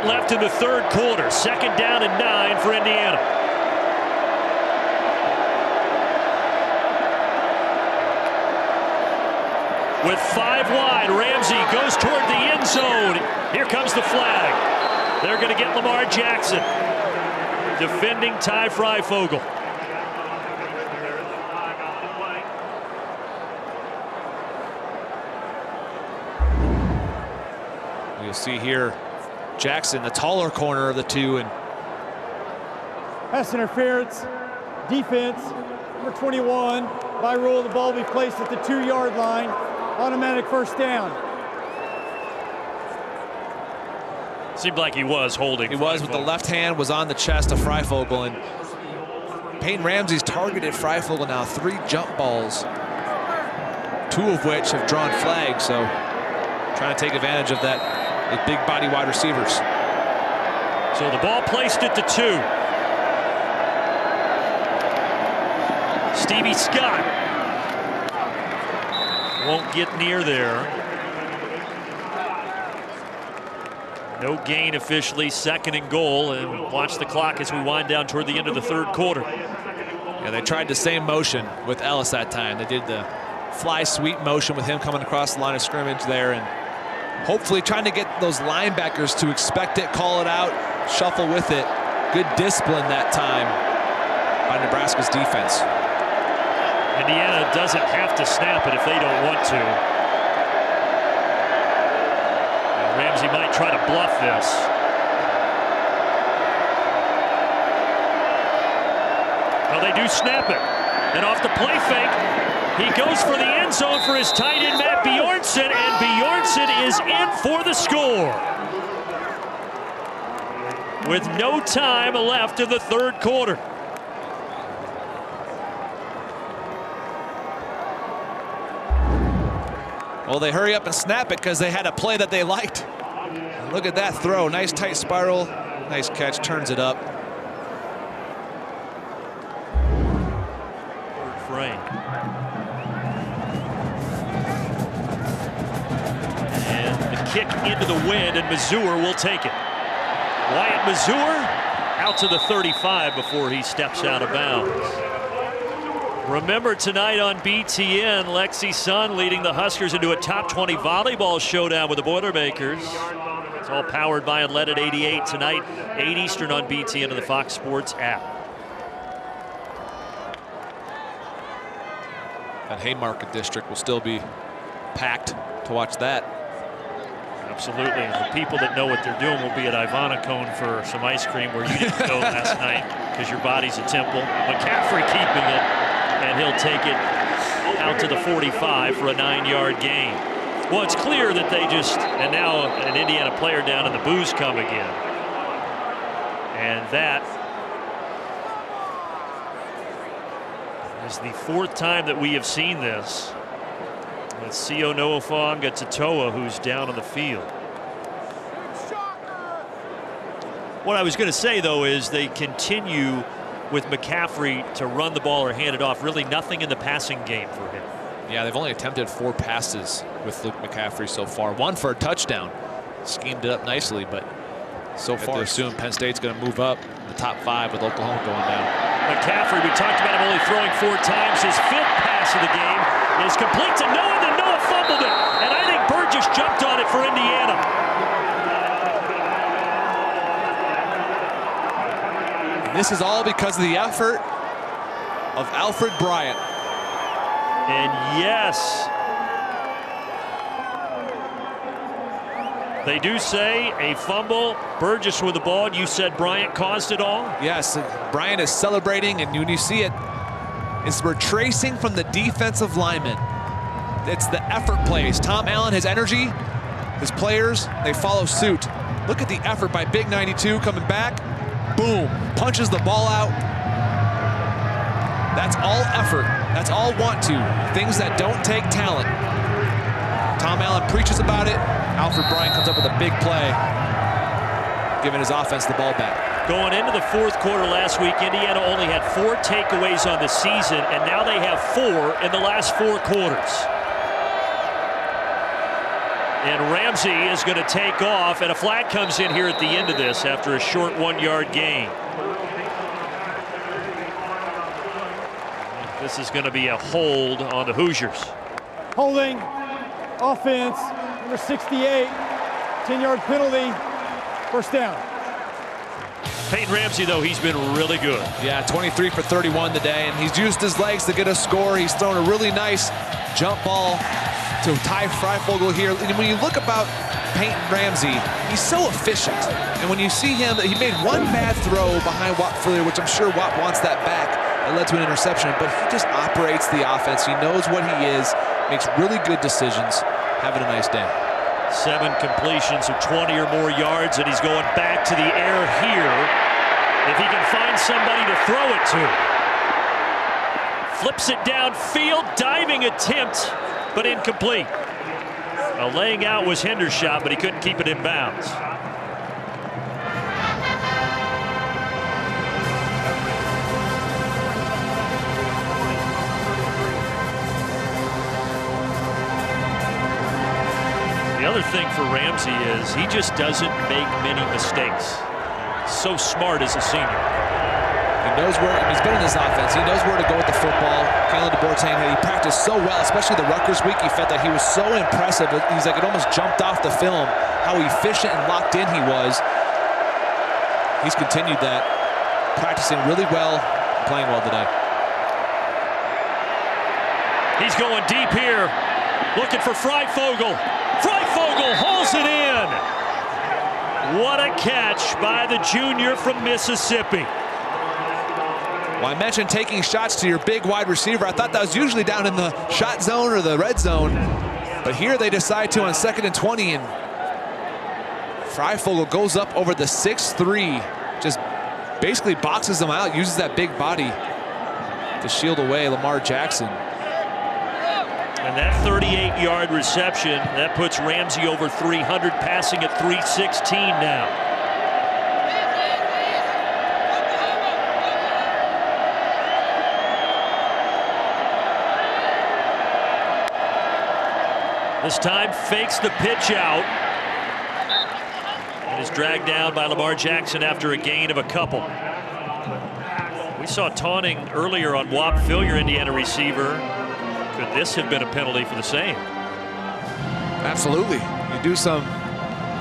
Left in the third quarter. 2nd down and 9 for Indiana. With 5 wide, Ramsey goes toward the end zone. Here comes the flag. They're going to get Lamar Jackson. Defending Ty Freifogel. You'll see here Jackson, the taller corner of the two, and pass interference, defense, number 21. By rule, the ball will be placed at the 2-yard line. Automatic first down. Seemed like he was holding. He was, with the left hand was on the chest of Freifogel, and Peyton Ramsey's targeted Freifogel now 3 jump balls, 2 of which have drawn flags, so trying to take advantage of that. The big body wide receivers. So the ball placed at the 2. Stevie Scott won't get near there. No gain officially. 2nd and goal, and watch the clock as we wind down toward the end of the third quarter. Yeah, they tried the same motion with Ellis that time. They did the fly sweep motion with him coming across the line of scrimmage there, and hopefully trying to get those linebackers to expect it, call it out, shuffle with it. Good discipline that time by Nebraska's defense. Indiana doesn't have to snap it if they don't want to. And Ramsey might try to bluff this. Well, they do snap it. And off the play fake, he goes for the end zone for his tight end, Matt Bjornsson, and Bjornsson is in for the score. With no time left in the third quarter. Well, they hurry up and snap it because they had a play that they liked. And look at that throw. Nice tight spiral. Nice catch. Turns it up. Third frame. And the kick into the wind, and Mazur will take it. Wyatt Mazur out to the 35 before he steps out of bounds. Remember tonight on BTN, Lexi Sun leading the Huskers into a top 20 volleyball showdown with the Boilermakers. It's all powered by and led at 88 tonight, 8 Eastern on BTN and the Fox Sports app. That Haymarket district will still be packed to watch that. Absolutely. And the people that know what they're doing will be at Ivanacone for some ice cream where you didn't go last night because your body's a temple. Mccaffrey keeping it, and he'll take it out to the 45 for a 9-yard gain. Well, it's clear that they just, and now an Indiana player down and the boos come again. And that is the 4th time that we have seen this. It's Sio Noafanga Tatoa who's down on the field. What I was going to say, though, is they continue with McCaffrey to run the ball or hand it off. Really nothing in the passing game for him. Yeah, they've only attempted 4 passes with Luke McCaffrey so far. 1 for a touchdown. Schemed it up nicely, but so far assume Penn State's going to move up the top 5 with Oklahoma going down. McCaffrey, we talked about him only throwing 4 times. His 5th pass of the game is complete to Noah, and then Noah fumbled it. And I think Burgess jumped on it for Indiana. And this is all because of the effort of Alfred Bryant. And yes, they do say a fumble. Burgess with the ball, and you said Bryant caused it all? Yes, Bryant is celebrating, and when you see it, it's retracing from the defensive lineman. It's the effort plays. Tom Allen, his energy, his players, they follow suit. Look at the effort by Big 92 coming back. Boom, punches the ball out. That's all effort. That's all want to. Things that don't take talent. Tom Allen preaches about it. Alfred Bryant comes up with a big play, giving his offense the ball back. Going into the 4th quarter last week, Indiana only had 4 takeaways on the season, and now they have 4 in the last 4 quarters. And Ramsey is going to take off, and a flag comes in here at the end of this after a short 1-yard gain. This is going to be a hold on the Hoosiers. Holding, offense, number 68, 10-yard penalty, first down. Peyton Ramsey, though, he's been really good. Yeah, 23 for 31 today, and he's used his legs to get a score. He's thrown a really nice jump ball to Ty Freifogel here. And when you look about Peyton Ramsey, he's so efficient. And when you see him, he made 1 bad throw behind Watt Fuller, which I'm sure Watt wants that back. It led to an interception, but he just operates the offense. He knows what he is, makes really good decisions, having a nice day. 7 completions of 20 or more yards, and he's going back to the air here. If he can find somebody to throw it to. Flips it downfield, diving attempt, but incomplete. Laying out was Hendershot, but he couldn't keep it in bounds. The other thing for Ramsey is he just doesn't make many mistakes. So smart as a senior. He knows where, he's been in this offense. He knows where to go with the football. Kalen DeBoer saying that he practiced so well, especially the Rutgers week. He felt that he was so impressive. He's like, it almost jumped off the film how efficient and locked in he was. he's continued that, practicing really well, playing well today. He's going deep here, looking for Freifogel. Freifogel hauls it in. What a catch by the junior from Mississippi. Well, I mentioned taking shots to your big wide receiver. I thought that was usually down in the shot zone or the red zone. But here they decide to on 2nd and 20, and Freifogel goes up over the 6'3", just basically boxes them out, uses that big body to shield away Lamar Jackson. And that 38-yard reception, that puts Ramsey over 300, passing at 316 now. This time fakes the pitch out and is dragged down by Lamar Jackson after a gain of a couple. We saw taunting earlier on Whop Phil, your Indiana receiver. Could this have been a penalty for the same? Absolutely. You do some,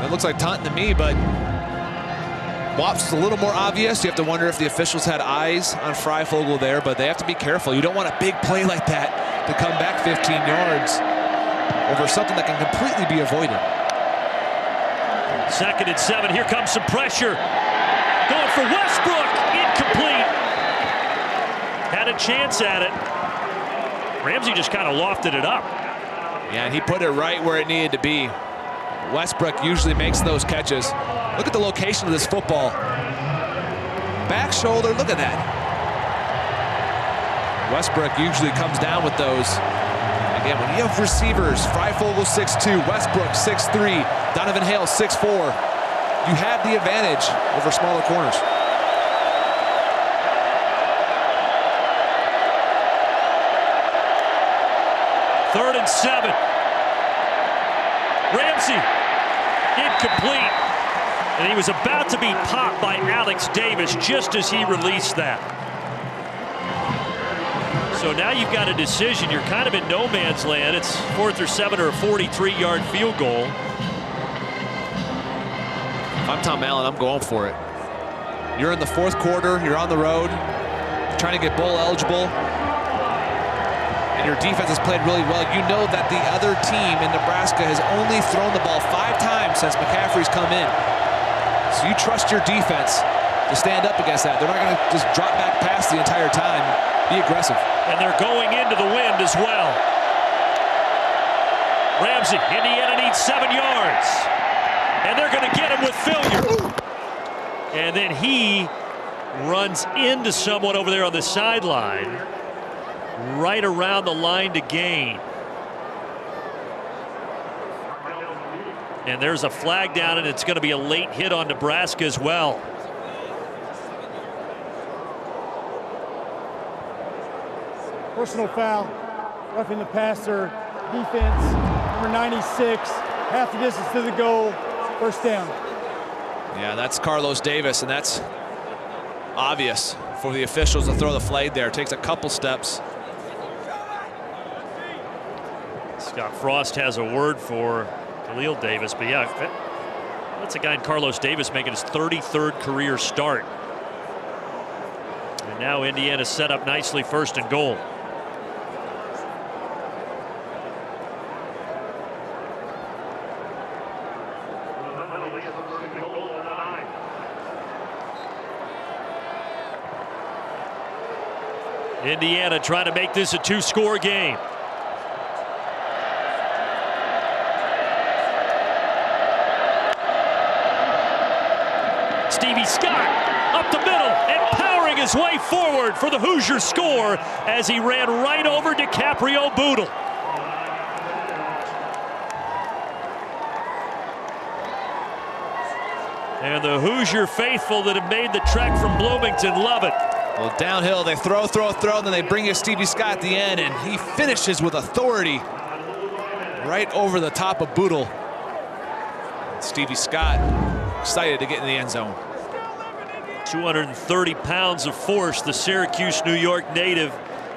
it looks like taunting to me, but Whop's a little more obvious. You have to wonder if the officials had eyes on Freifogel there, but they have to be careful. You don't want a big play like that to come back 15 yards over something that can completely be avoided. 2nd and 7. Here comes some pressure. Going for Westbrook. Incomplete. Had a chance at it. Ramsey just kind of lofted it up. Yeah, and he put it right where it needed to be. Westbrook usually makes those catches. Look at the location of this football. Back shoulder, look at that. Westbrook usually comes down with those. Again, when you have receivers, Freifogel 6'2", Westbrook 6'3", Donovan Hale 6'4", you have the advantage over smaller corners. Third and 7. Ramsey, incomplete. And he was about to be popped by Alex Davis just as he released that. So now you've got a decision. You're kind of in no man's land. It's 4th or 7 or a 43-yard field goal. If I'm Tom Allen, I'm going for it. You're in the 4th quarter. You're on the road. You're trying to get bowl eligible. And your defense has played really well. You know that the other team in Nebraska has only thrown the ball 5 times since McCaffrey's come in. So you trust your defense to stand up against that. They're not going to just drop back pass the entire time. Be aggressive. And they're going into the wind as well. Ramsey, Indiana needs 7 yards. And they're going to get him with failure. And then he runs into someone over there on the sideline, right around the line to gain. And there's a flag down, and it's going to be a late hit on Nebraska as well. Personal foul, roughing the passer, defense, number 96, half the distance to the goal, first down. Yeah, that's Carlos Davis, and that's obvious for the officials to throw the flag there. It takes a couple steps. Scott Frost has a word for Khalil Davis, but yeah, that's a guy in Carlos Davis making his 33rd career start. And now Indiana set up nicely, 1st and goal. Indiana trying to make this a 2-score game. Stevie Scott up the middle and powering his way forward for the Hoosiers score as he ran right over DiCaprio Boodle. And the Hoosier faithful that have made the trek from Bloomington love it. Well, downhill, they throw, then they bring you Stevie Scott at the end, and he finishes with authority right over the top of Boodle. Stevie Scott excited to get in the end zone. 230 pounds of force, the Syracuse, New York native.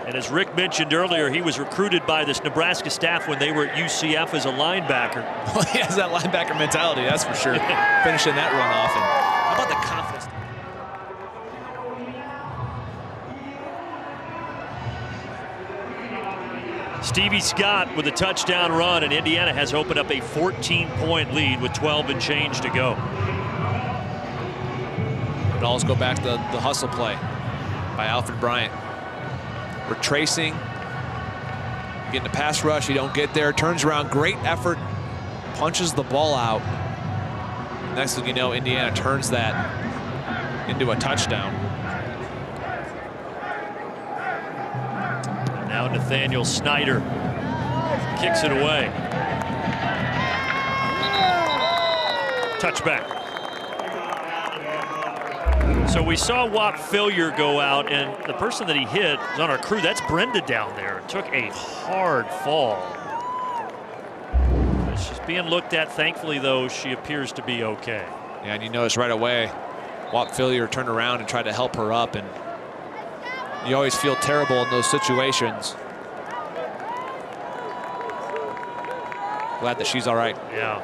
And as Rick mentioned earlier, he was recruited by this Nebraska staff when they were at UCF as a linebacker. Well, he has that linebacker mentality, that's for sure. Finishing that run off. And how about the confidence? Stevie Scott with a touchdown run, and Indiana has opened up a 14-point lead with 12 and change to go. But always go back to the hustle play by Alfred Bryant. Retracing, getting the pass rush, you don't get there, turns around, great effort, punches the ball out. Next thing you know, Indiana turns that into a touchdown. Now Nathaniel Snyder kicks it away. Touchback. So we saw Whop Fillier go out, and the person that he hit is on our crew. That's Brenda down there. Took a hard fall. She's being looked at. Thankfully, though, she appears to be okay. Yeah, and you notice right away, Whop Fillier turned around and tried to help her up, and you always feel terrible in those situations. Glad that she's all right. Yeah.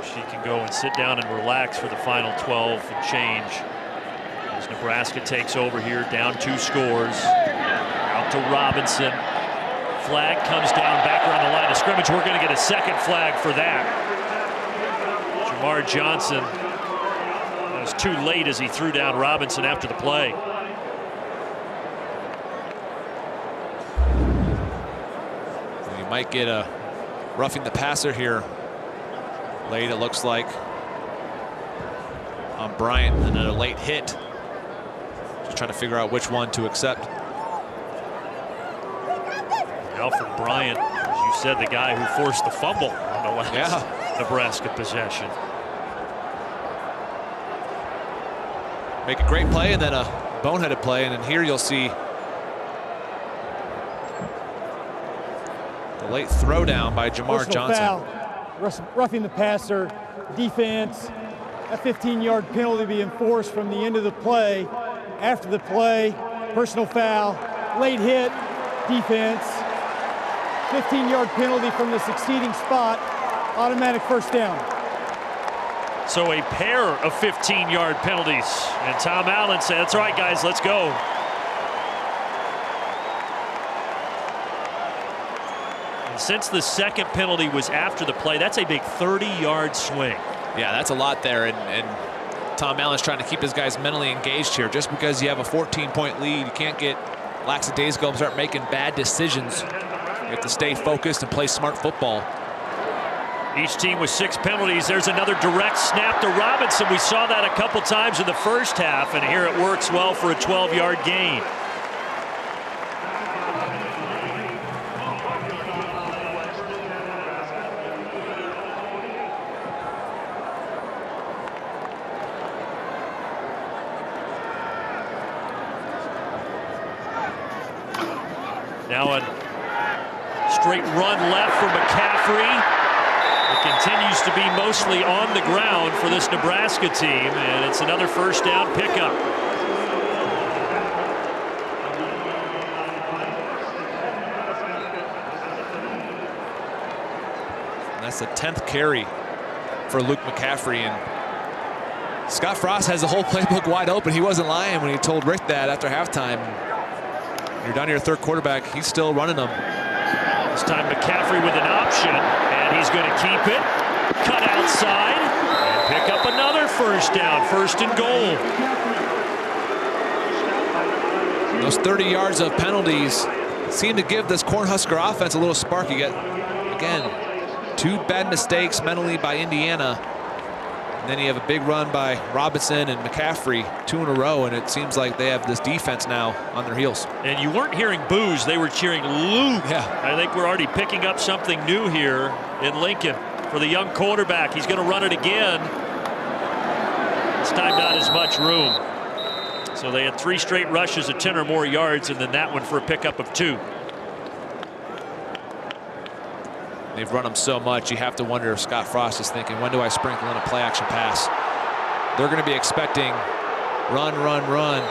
She can go and sit down and relax for the final 12 and change. As Nebraska takes over here, down 2 scores. Out to Robinson. Flag comes down back around the line of scrimmage. We're going to get a second flag for that. Jamar Johnson was too late as he threw down Robinson after the play. You might get a roughing the passer here. Late, it looks like, on Bryant, and then a late hit. Just trying to figure out which one to accept. Alfred Bryant, as you said, the guy who forced the fumble on the last Nebraska possession. Make a great play and then a boneheaded play, and then here you'll see the late throwdown by Jamar Johnson. Foul. Roughing the passer, defense, a 15-yard penalty being enforced from the end of the play. After the play, personal foul, late hit, defense, 15-yard penalty from the succeeding spot, automatic first down. So a pair of 15-yard penalties. And Tom Allen said, that's all right, guys, let's go. Since the second penalty was after the play, that's a big 30-yard swing. Yeah, that's a lot there, and Tom Allen's trying to keep his guys mentally engaged here. Just because you have a 14-point lead, you can't get lackadaisical and start making bad decisions. You have to stay focused and play smart football. Each team with 6 penalties. There's another direct snap to Robinson. We saw that a couple times in the first half, and here it works well for a 12-yard gain. Now a straight run left for McCaffrey. It continues to be mostly on the ground for this Nebraska team, and it's another first down pickup. And that's the 10th carry for Luke McCaffrey, and Scott Frost has the whole playbook wide open. He wasn't lying when he told Rick that after halftime. You're down to your third quarterback. He's still running them. This time McCaffrey with an option, and he's going to keep it. Cut outside and pick up another first down. First and goal. Those 30 yards of penalties seem to give this Cornhusker offense a little spark. You get, again, 2 bad mistakes mentally by Indiana. And then you have a big run by Robinson and McCaffrey, 2 in a row, and it seems like they have this defense now on their heels. And you weren't hearing boos, they were cheering Luke. Yeah. I think we're already picking up something new here in Lincoln for the young quarterback. He's going to run it again. This time not as much room. So they had 3 straight rushes of 10 or more yards, and then that one for a pickup of 2. They've run them so much, you have to wonder if Scott Frost is thinking, when do I sprinkle in a play action pass? They're going to be expecting run, run, run.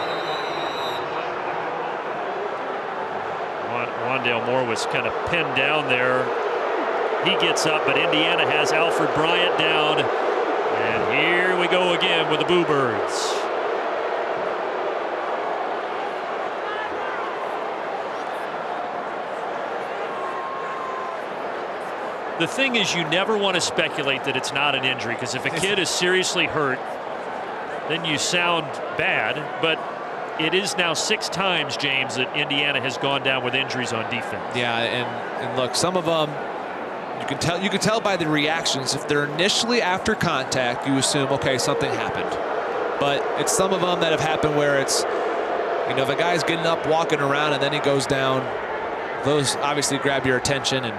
Wandale Moore was kind of pinned down there. He gets up, but Indiana has Alfred Bryant down. And here we go again with the Boo Birds. The thing is, you never want to speculate that it's not an injury, because if a kid is seriously hurt, then you sound bad. But it is now 6 times, James, that Indiana has gone down with injuries on defense. Yeah, and look, some of them you can tell by the reactions. If they're initially after contact, you assume, okay, something happened. But it's some of them that have happened where it's, you know, if a guy's getting up, walking around, and then he goes down, those obviously grab your attention. And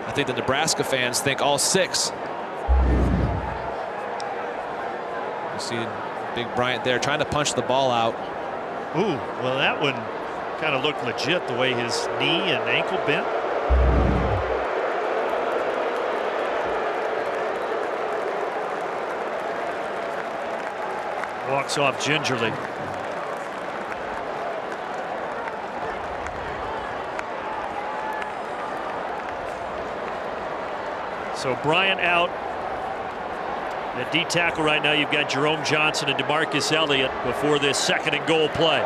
I think the Nebraska fans think all 6. You see Big Bryant there trying to punch the ball out. Ooh, well, that one kind of looked legit, the way his knee and ankle bent. Walks off gingerly. So Bryant out. At D tackle right now, you've got Jerome Johnson and DeMarcus Elliott before this 2nd and goal play.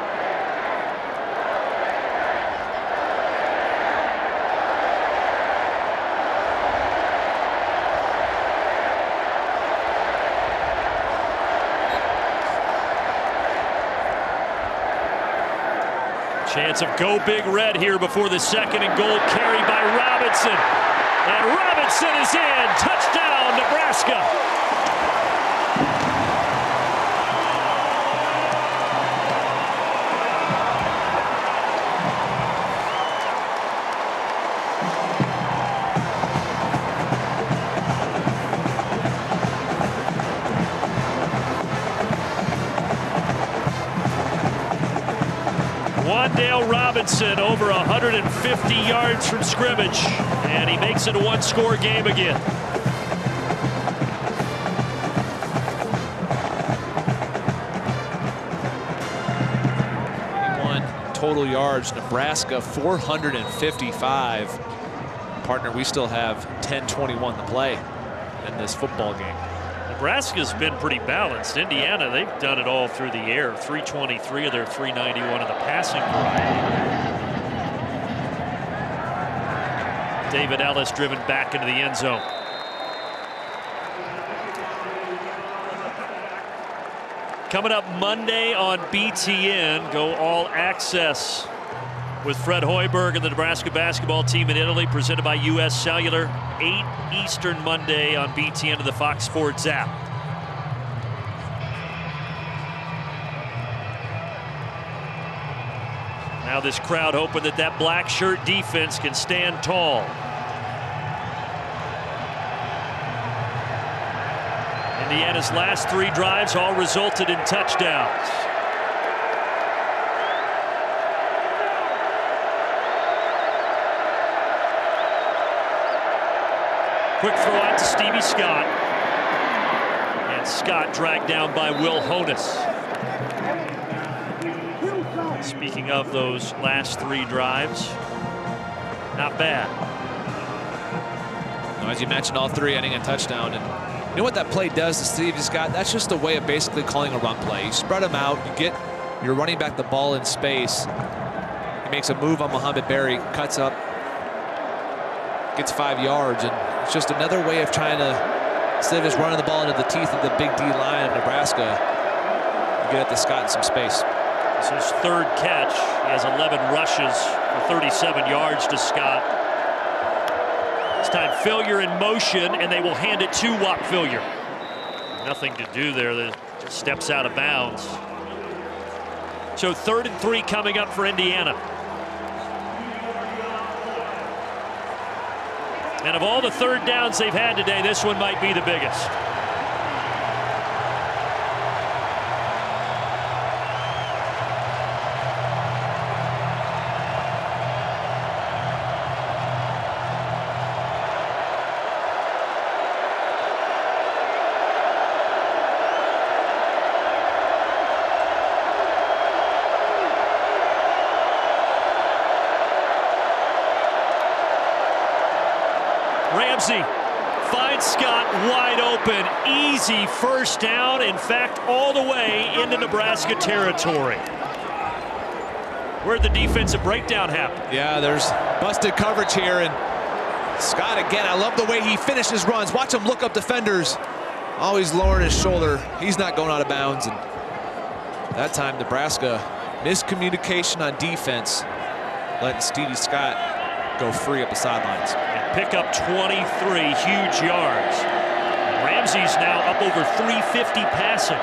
Chance of go big red here before the 2nd and goal, carry by Robinson. And Robinson is in. Touchdown, Nebraska. Wandale Robinson over 150 yards from scrimmage, and he makes it a 1-score game again. 21 total yards. Nebraska 455. Partner, we still have 10:21 to play in this football game. Nebraska's been pretty balanced. Indiana, they've done it all through the air. 323 of their 391 of the passing variety. David Ellis driven back into the end zone. Coming up Monday on BTN, go all access with Fred Hoiberg and the Nebraska basketball team in Italy, presented by U.S. Cellular. 8 Eastern Monday on BTN to the Fox Sports app. Now this crowd hoping that that black shirt defense can stand tall. Indiana's last 3 drives all resulted in touchdowns. Quick throw out to Stevie Scott. And Scott dragged down by Will Honus. Speaking of those last 3 drives, not bad. As you mentioned, all 3 ending in touchdown. And you know what that play does to Stevie Scott? That's just a way of basically calling a run play. You spread them out, you get your running back the ball in space. He makes a move on Muhammad Berry, cuts up, gets 5 yards, and it's just another way of trying to, instead of just running the ball into the teeth of the big D line of Nebraska, you get at the Scott in some space. It's his 3rd catch. He has 11 rushes for 37 yards to Scott. This time Fillier in motion, and they will hand it to Whop Fillier. Nothing to do there. That just steps out of bounds. So 3rd and 3 coming up for Indiana. And of all the 3rd downs they've had today, this one might be the biggest. Ramsey finds Scott wide open. Easy first down. In fact, all the way into Nebraska territory. Where'd the defensive breakdown happen? Yeah, there's busted coverage here, and Scott again, I love the way he finishes runs. Watch him look up defenders. Always lowering his shoulder. He's not going out of bounds. And that time, Nebraska, miscommunication on defense, letting Stevie Scott go free up the sidelines. And pick up 23 huge yards. Ramsey's now up over 350 passing.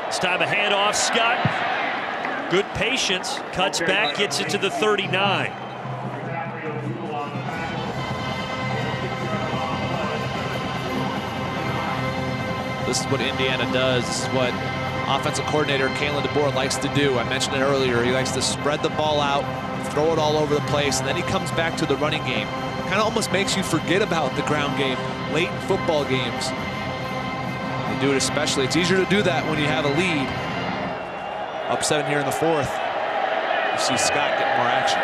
This time a handoff, Scott. Good patience, cuts back, gets it to the 39. This is what Indiana does. This is what offensive coordinator Kalen DeBoer likes to do. I mentioned it earlier. He likes to spread the ball out, throw it all over the place, and then he comes back to the running game. Kind of almost makes you forget about the ground game late in football games. They do it especially. It's easier to do that when you have a lead. Up 7 here in the fourth. You see Scott getting more action.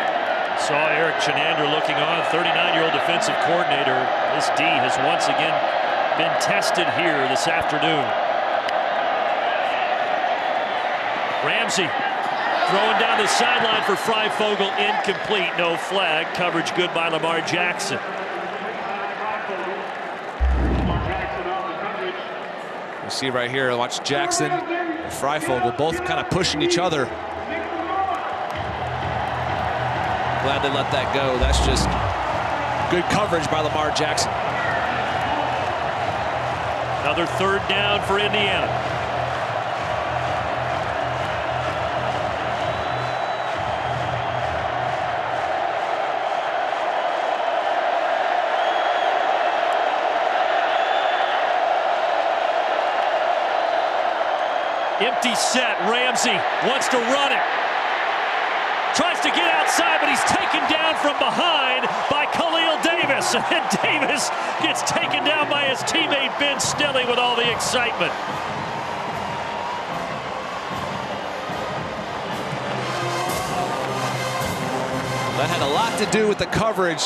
Saw Eric Chenander looking on, 39-year-old defensive coordinator. This D has once again been tested here this afternoon. Ramsey throwing down the sideline for Freifogel, incomplete, no flag. Coverage good by Lamar Jackson. You see right here, watch Jackson and Freifogel both kind of pushing each other. Glad they let that go. That's just good coverage by Lamar Jackson. Another third down for Indiana. Empty set. Ramsey wants to run it. Tries to get outside, but he's taken down from behind by Khalil Davis. And Davis gets taken down by his teammate Ben Stille with all the excitement. That had a lot to do with the coverage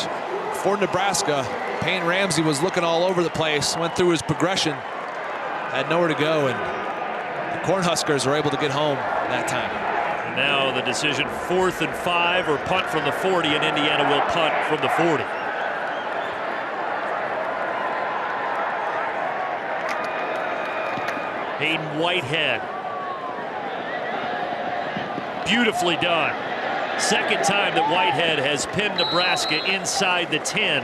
for Nebraska. Peyton Ramsey was looking all over the place, went through his progression, had nowhere to go, and the Cornhuskers were able to get home that time. And now the decision, 4th and 5 or punt from the 40, and Indiana will punt from the 40. Hayden Whitehead. Beautifully done. Second time that Whitehead has pinned Nebraska inside the 10.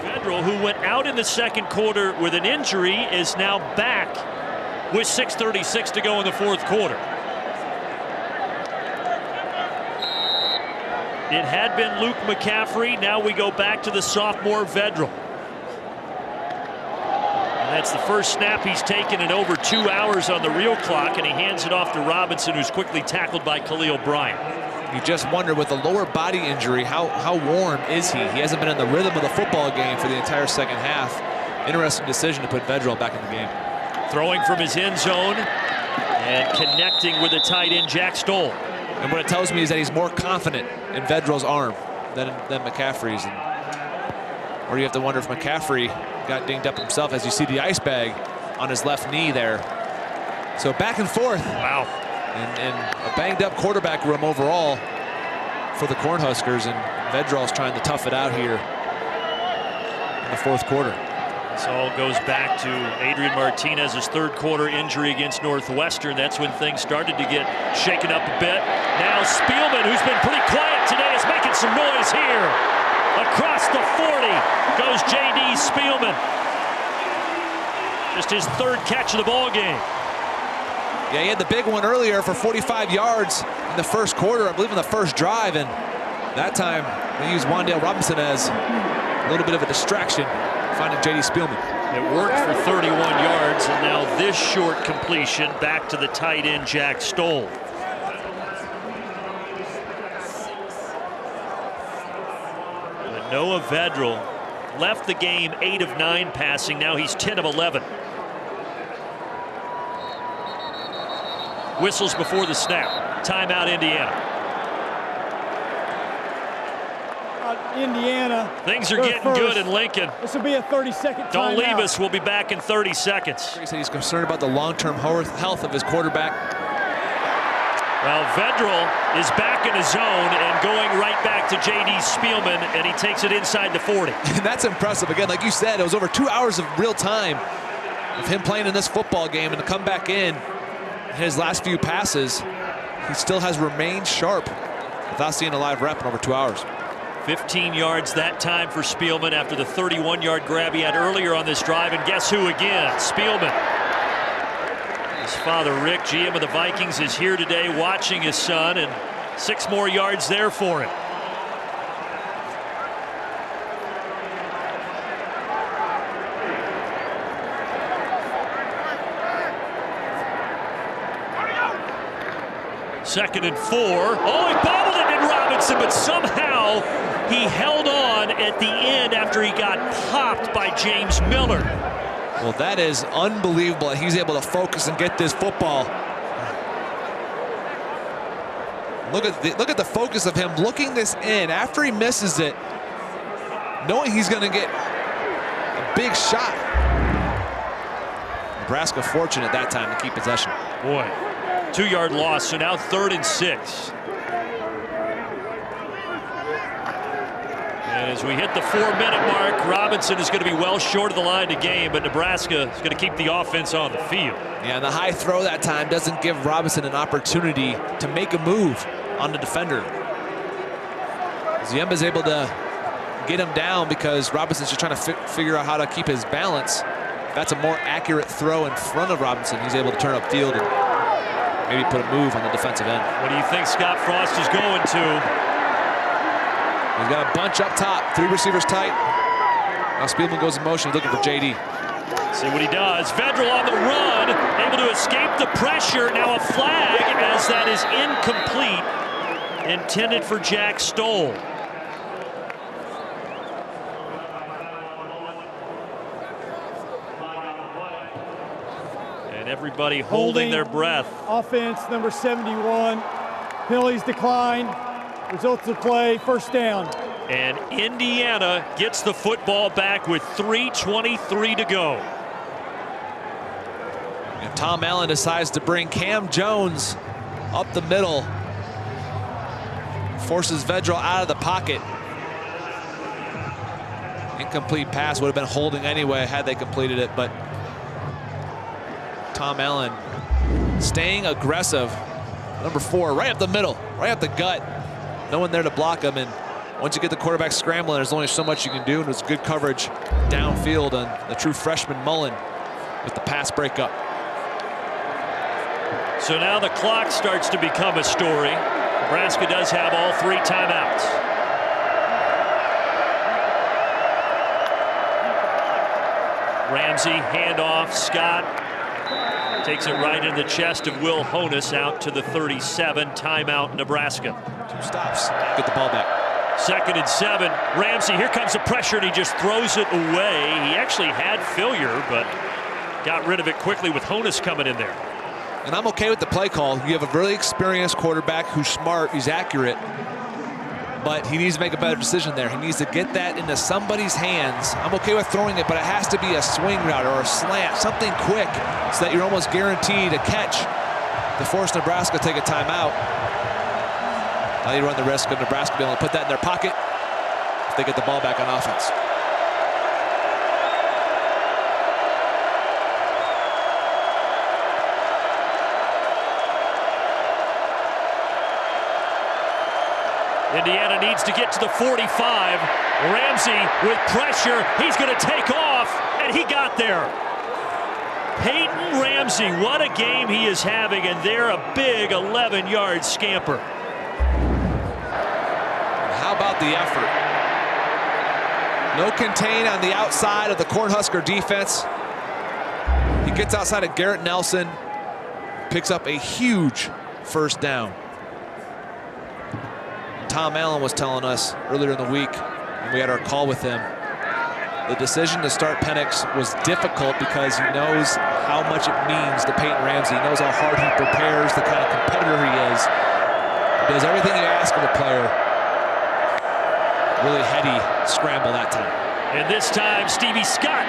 Federal, who went out in the second quarter with an injury, is now back with 6:36 to go in the fourth quarter. It had been Luke McCaffrey. Now we go back to the sophomore Vedral. And that's the first snap he's taken in over 2 hours on the real clock, and he hands it off to Robinson, who's quickly tackled by Khalil Bryant. You just wonder, with the lower body injury, how warm is he? He hasn't been in the rhythm of the football game for the entire second half. Interesting decision to put Vedral back in the game. Throwing from his end zone and connecting with the tight end Jack Stoll. And what it tells me is that he's more confident in Vedral's arm than McCaffrey's. Or you have to wonder if McCaffrey got dinged up himself, as you see the ice bag on his left knee there. So back and forth. Wow. And a banged up quarterback room overall for the Cornhuskers, and Vedral's trying to tough it out here in the fourth quarter. This all goes back to Adrian Martinez's third quarter injury against Northwestern. That's when things started to get shaken up a bit. Now Spielman, who's been pretty quiet today, is making some noise here. Across the 40 goes J.D. Spielman. Just his third catch of the ball game. Yeah, he had the big one earlier for 45 yards in the first quarter, I believe in the first drive, and that time they used Wan'Dale Robinson as a little bit of a distraction, finding J.D. Spielman. It worked for 31 yards, and now this short completion back to the tight end Jack Stoll. But Noah Vedral left the game 8 of 9 passing. Now he's 10 of 11. Whistles before the snap. Timeout, Indiana. timeout, Indiana. Things are They're getting first. good in Lincoln. This will be a 30-second timeout. Don't leave us. We'll be back in 30 seconds. He said he's concerned about the long-term health of his quarterback. Well, Vedral is back in his zone and going right back to J.D. Spielman, and he takes it inside the 40. And that's impressive. Again, like you said, it was over 2 hours of real time of him playing in this football game, and to come back in his last few passes, he still has remained sharp without seeing a live rep in over 2 hours. 15 yards that time for Spielman after the 31-yard grab he had earlier on this drive. And guess who again? Spielman. His father, Rick, GM of the Vikings, is here today watching his son, and 6 more yards there for him. Second and 4. Oh, he bobbled it in Robinson, but somehow he held on at the end after he got popped by James Miller. Well, that is unbelievable. He's able to focus and get this football. Look at the focus of him looking this in after he misses it, knowing he's going to get a big shot. Nebraska fortunate that time to keep possession. Boy, 2-yard loss, so now 3rd and 6. And as we hit the 4-minute mark, Robinson is going to be well short of the line to gain, but Nebraska is going to keep the offense on the field. Yeah, and the high throw that time doesn't give Robinson an opportunity to make a move on the defender. Ziemba is able to get him down because Robinson's just trying to figure out how to keep his balance. That's a more accurate throw in front of Robinson. He's able to turn upfield and maybe put a move on the defensive end. What do you think Scott Frost is going to? He's got a bunch up top, 3 receivers tight. Now Spielman goes in motion, looking for JD. See what he does. Vedral on the run, able to escape the pressure. Now a flag as that is incomplete, intended for Jack Stoll. And everybody holding their breath. Offense, number 71. Penalties decline. Results of play, first down. And Indiana gets the football back with 3:23 to go. And Tom Allen decides to bring Cam Jones up the middle. Forces Vedral out of the pocket. Incomplete pass, would have been holding anyway had they completed it, but Tom Allen staying aggressive. Number 4, right up the middle, right up the gut. No one there to block him, and once you get the quarterback scrambling, there's only so much you can do, and it was good coverage downfield on the true freshman Mullen with the pass breakup. So now the clock starts to become a story. Nebraska does have all 3 timeouts. Ramsey, handoff, Scott takes it right in the chest of Will Honus out to the 37. Timeout, Nebraska. 2 stops, get the ball back. 2nd and 7. Ramsey, here comes the pressure, and he just throws it away. He actually had failure, but got rid of it quickly with Honus coming in there. And I'm okay with the play call. You have a really experienced quarterback who's smart, he's accurate, but he needs to make a better decision there. He needs to get that into somebody's hands. I'm okay with throwing it, but it has to be a swing route or a slant, something quick, so that you're almost guaranteed a catch to force Nebraska to take a timeout. Now you run the risk of Nebraska being able to put that in their pocket if they get the ball back on offense. Indiana needs to get to the 45. Ramsey with pressure. He's going to take off, and he got there. Peyton Ramsey, what a game he is having, and they're a big 11-yard scamper. How about the effort? No contain on the outside of the Cornhusker defense. He gets outside of Garrett Nelson, picks up a huge first down. Tom Allen was telling us earlier in the week when we had our call with him, the decision to start Penix was difficult because he knows how much it means to Peyton Ramsey. He knows how hard he prepares, the kind of competitor he is. He does everything you ask of a player. really heady scramble that time. And this time, Stevie Scott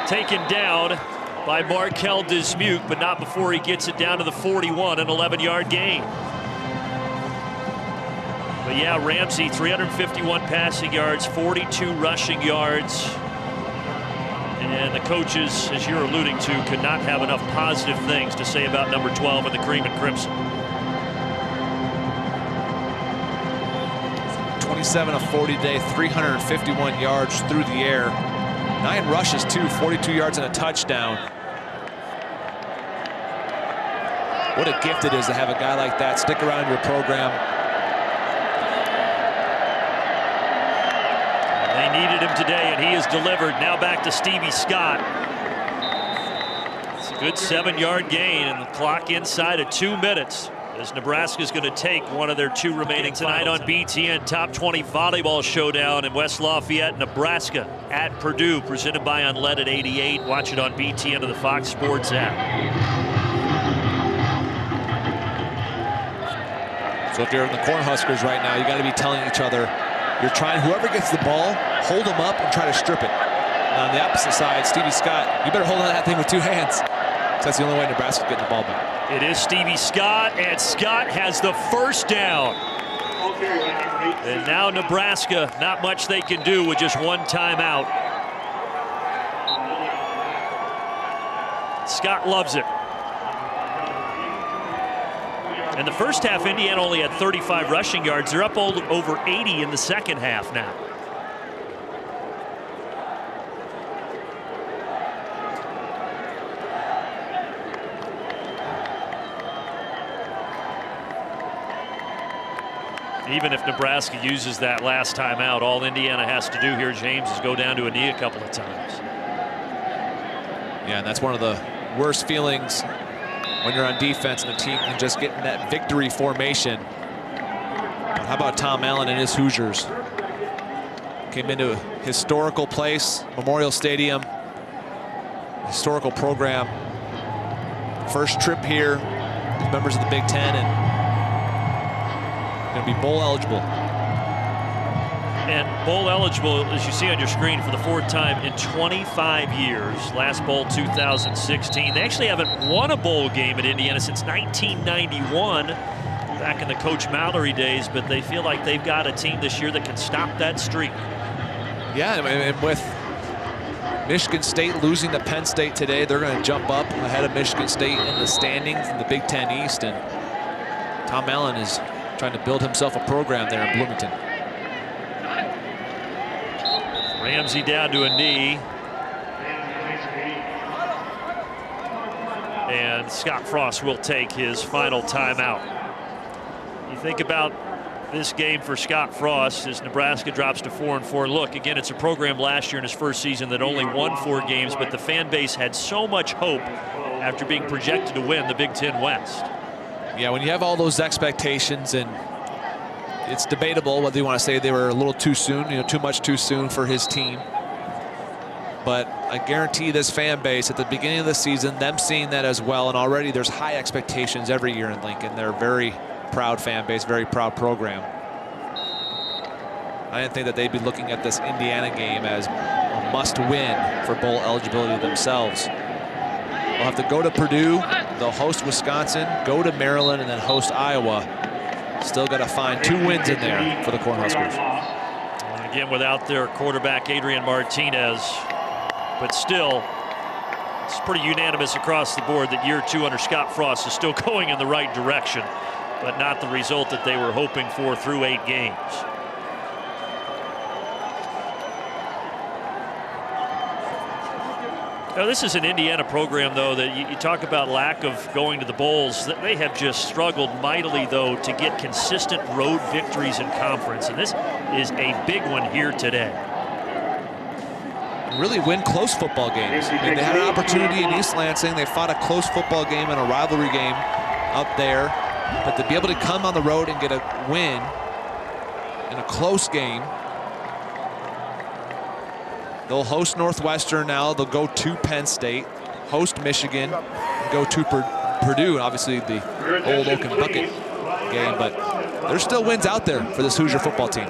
taken down by Markel Dismuke, but not before he gets it down to the 41, an 11-yard gain. But yeah, Ramsey, 351 passing yards, 42 rushing yards. And the coaches, as you're alluding to, could not have enough positive things to say about number 12 in the cream and crimson. 27 of 40 today, 351 yards through the air. 9 rushes, too, 42 yards and a touchdown. What a gift it is to have a guy like that stick around your program. They needed him today, and he has delivered. Now back to Stevie Scott. It's a good 7-yard gain, and the clock inside of 2 minutes. As Nebraska's going to take one of their 2 remaining tonight on BTN. Top 20 volleyball showdown in West Lafayette, Nebraska at Purdue, presented by Unleaded 88. Watch it on BTN of the Fox Sports app. So if you're in the Cornhuskers right now, you got to be telling each other, you're trying, whoever gets the ball, hold them up and try to strip it. And on the opposite side, Stevie Scott, you better hold on to that thing with 2 hands. That's the only way Nebraska's getting the ball back. It is Stevie Scott, and Scott has the first down. And now Nebraska, not much they can do with just 1 timeout. Scott loves it. In the first half, Indiana only had 35 rushing yards. They're up over 80 in the second half now. Even if Nebraska uses that last timeout, all Indiana has to do here, James, is go down to a knee a couple of times. Yeah, and that's one of the worst feelings when you're on defense and the team can just get in that victory formation. But how about Tom Allen and his Hoosiers? Came into a historical place, Memorial Stadium, historical program. First trip here, members of the Big Ten, and going to be bowl eligible. And bowl eligible, as you see on your screen, for the 4th time in 25 years. Last bowl 2016. They actually haven't won a bowl game at Indiana since 1991, back in the Coach Mallory days, but they feel like they've got a team this year that can stop that streak. Yeah, and with Michigan State losing to Penn State today, they're going to jump up ahead of Michigan State in the standings in the Big Ten East, and Tom Allen is trying to build himself a program there in Bloomington. Ramsey down to a knee. And Scott Frost will take his final timeout. You think about this game for Scott Frost as Nebraska drops to 4-4. Look, again, it's a program last year in his first season that only won 4 games, but the fan base had so much hope after being projected to win the Big Ten West. Yeah, when you have all those expectations, and it's debatable whether you want to say they were a little too soon, too much too soon for his team. But I guarantee this fan base at the beginning of the season, them seeing that as well, and already there's high expectations every year in Lincoln. They're a very proud fan base, very proud program. I didn't think that they'd be looking at this Indiana game as a must-win for bowl eligibility themselves. They'll have to go to Purdue, they'll host Wisconsin, go to Maryland, and then host Iowa. Still got to find 2 wins in there for the Cornhuskers. And again, without their quarterback, Adrian Martinez. But still, it's pretty unanimous across the board that year 2 under Scott Frost is still going in the right direction, but not the result that they were hoping for through 8 games. Now, this is an Indiana program, though, that you talk about lack of going to the bowls. They have just struggled mightily, though, to get consistent road victories in conference, and this is a big one here today. Really win close football games. I mean, they had an opportunity in East Lansing. They fought a close football game and a rivalry game up there, but to be able to come on the road and get a win in a close game. They'll host Northwestern now. They'll go to Penn State, host Michigan, go to Purdue, obviously the old Oak and Bucket game, but there's still wins out there for this Hoosier football team.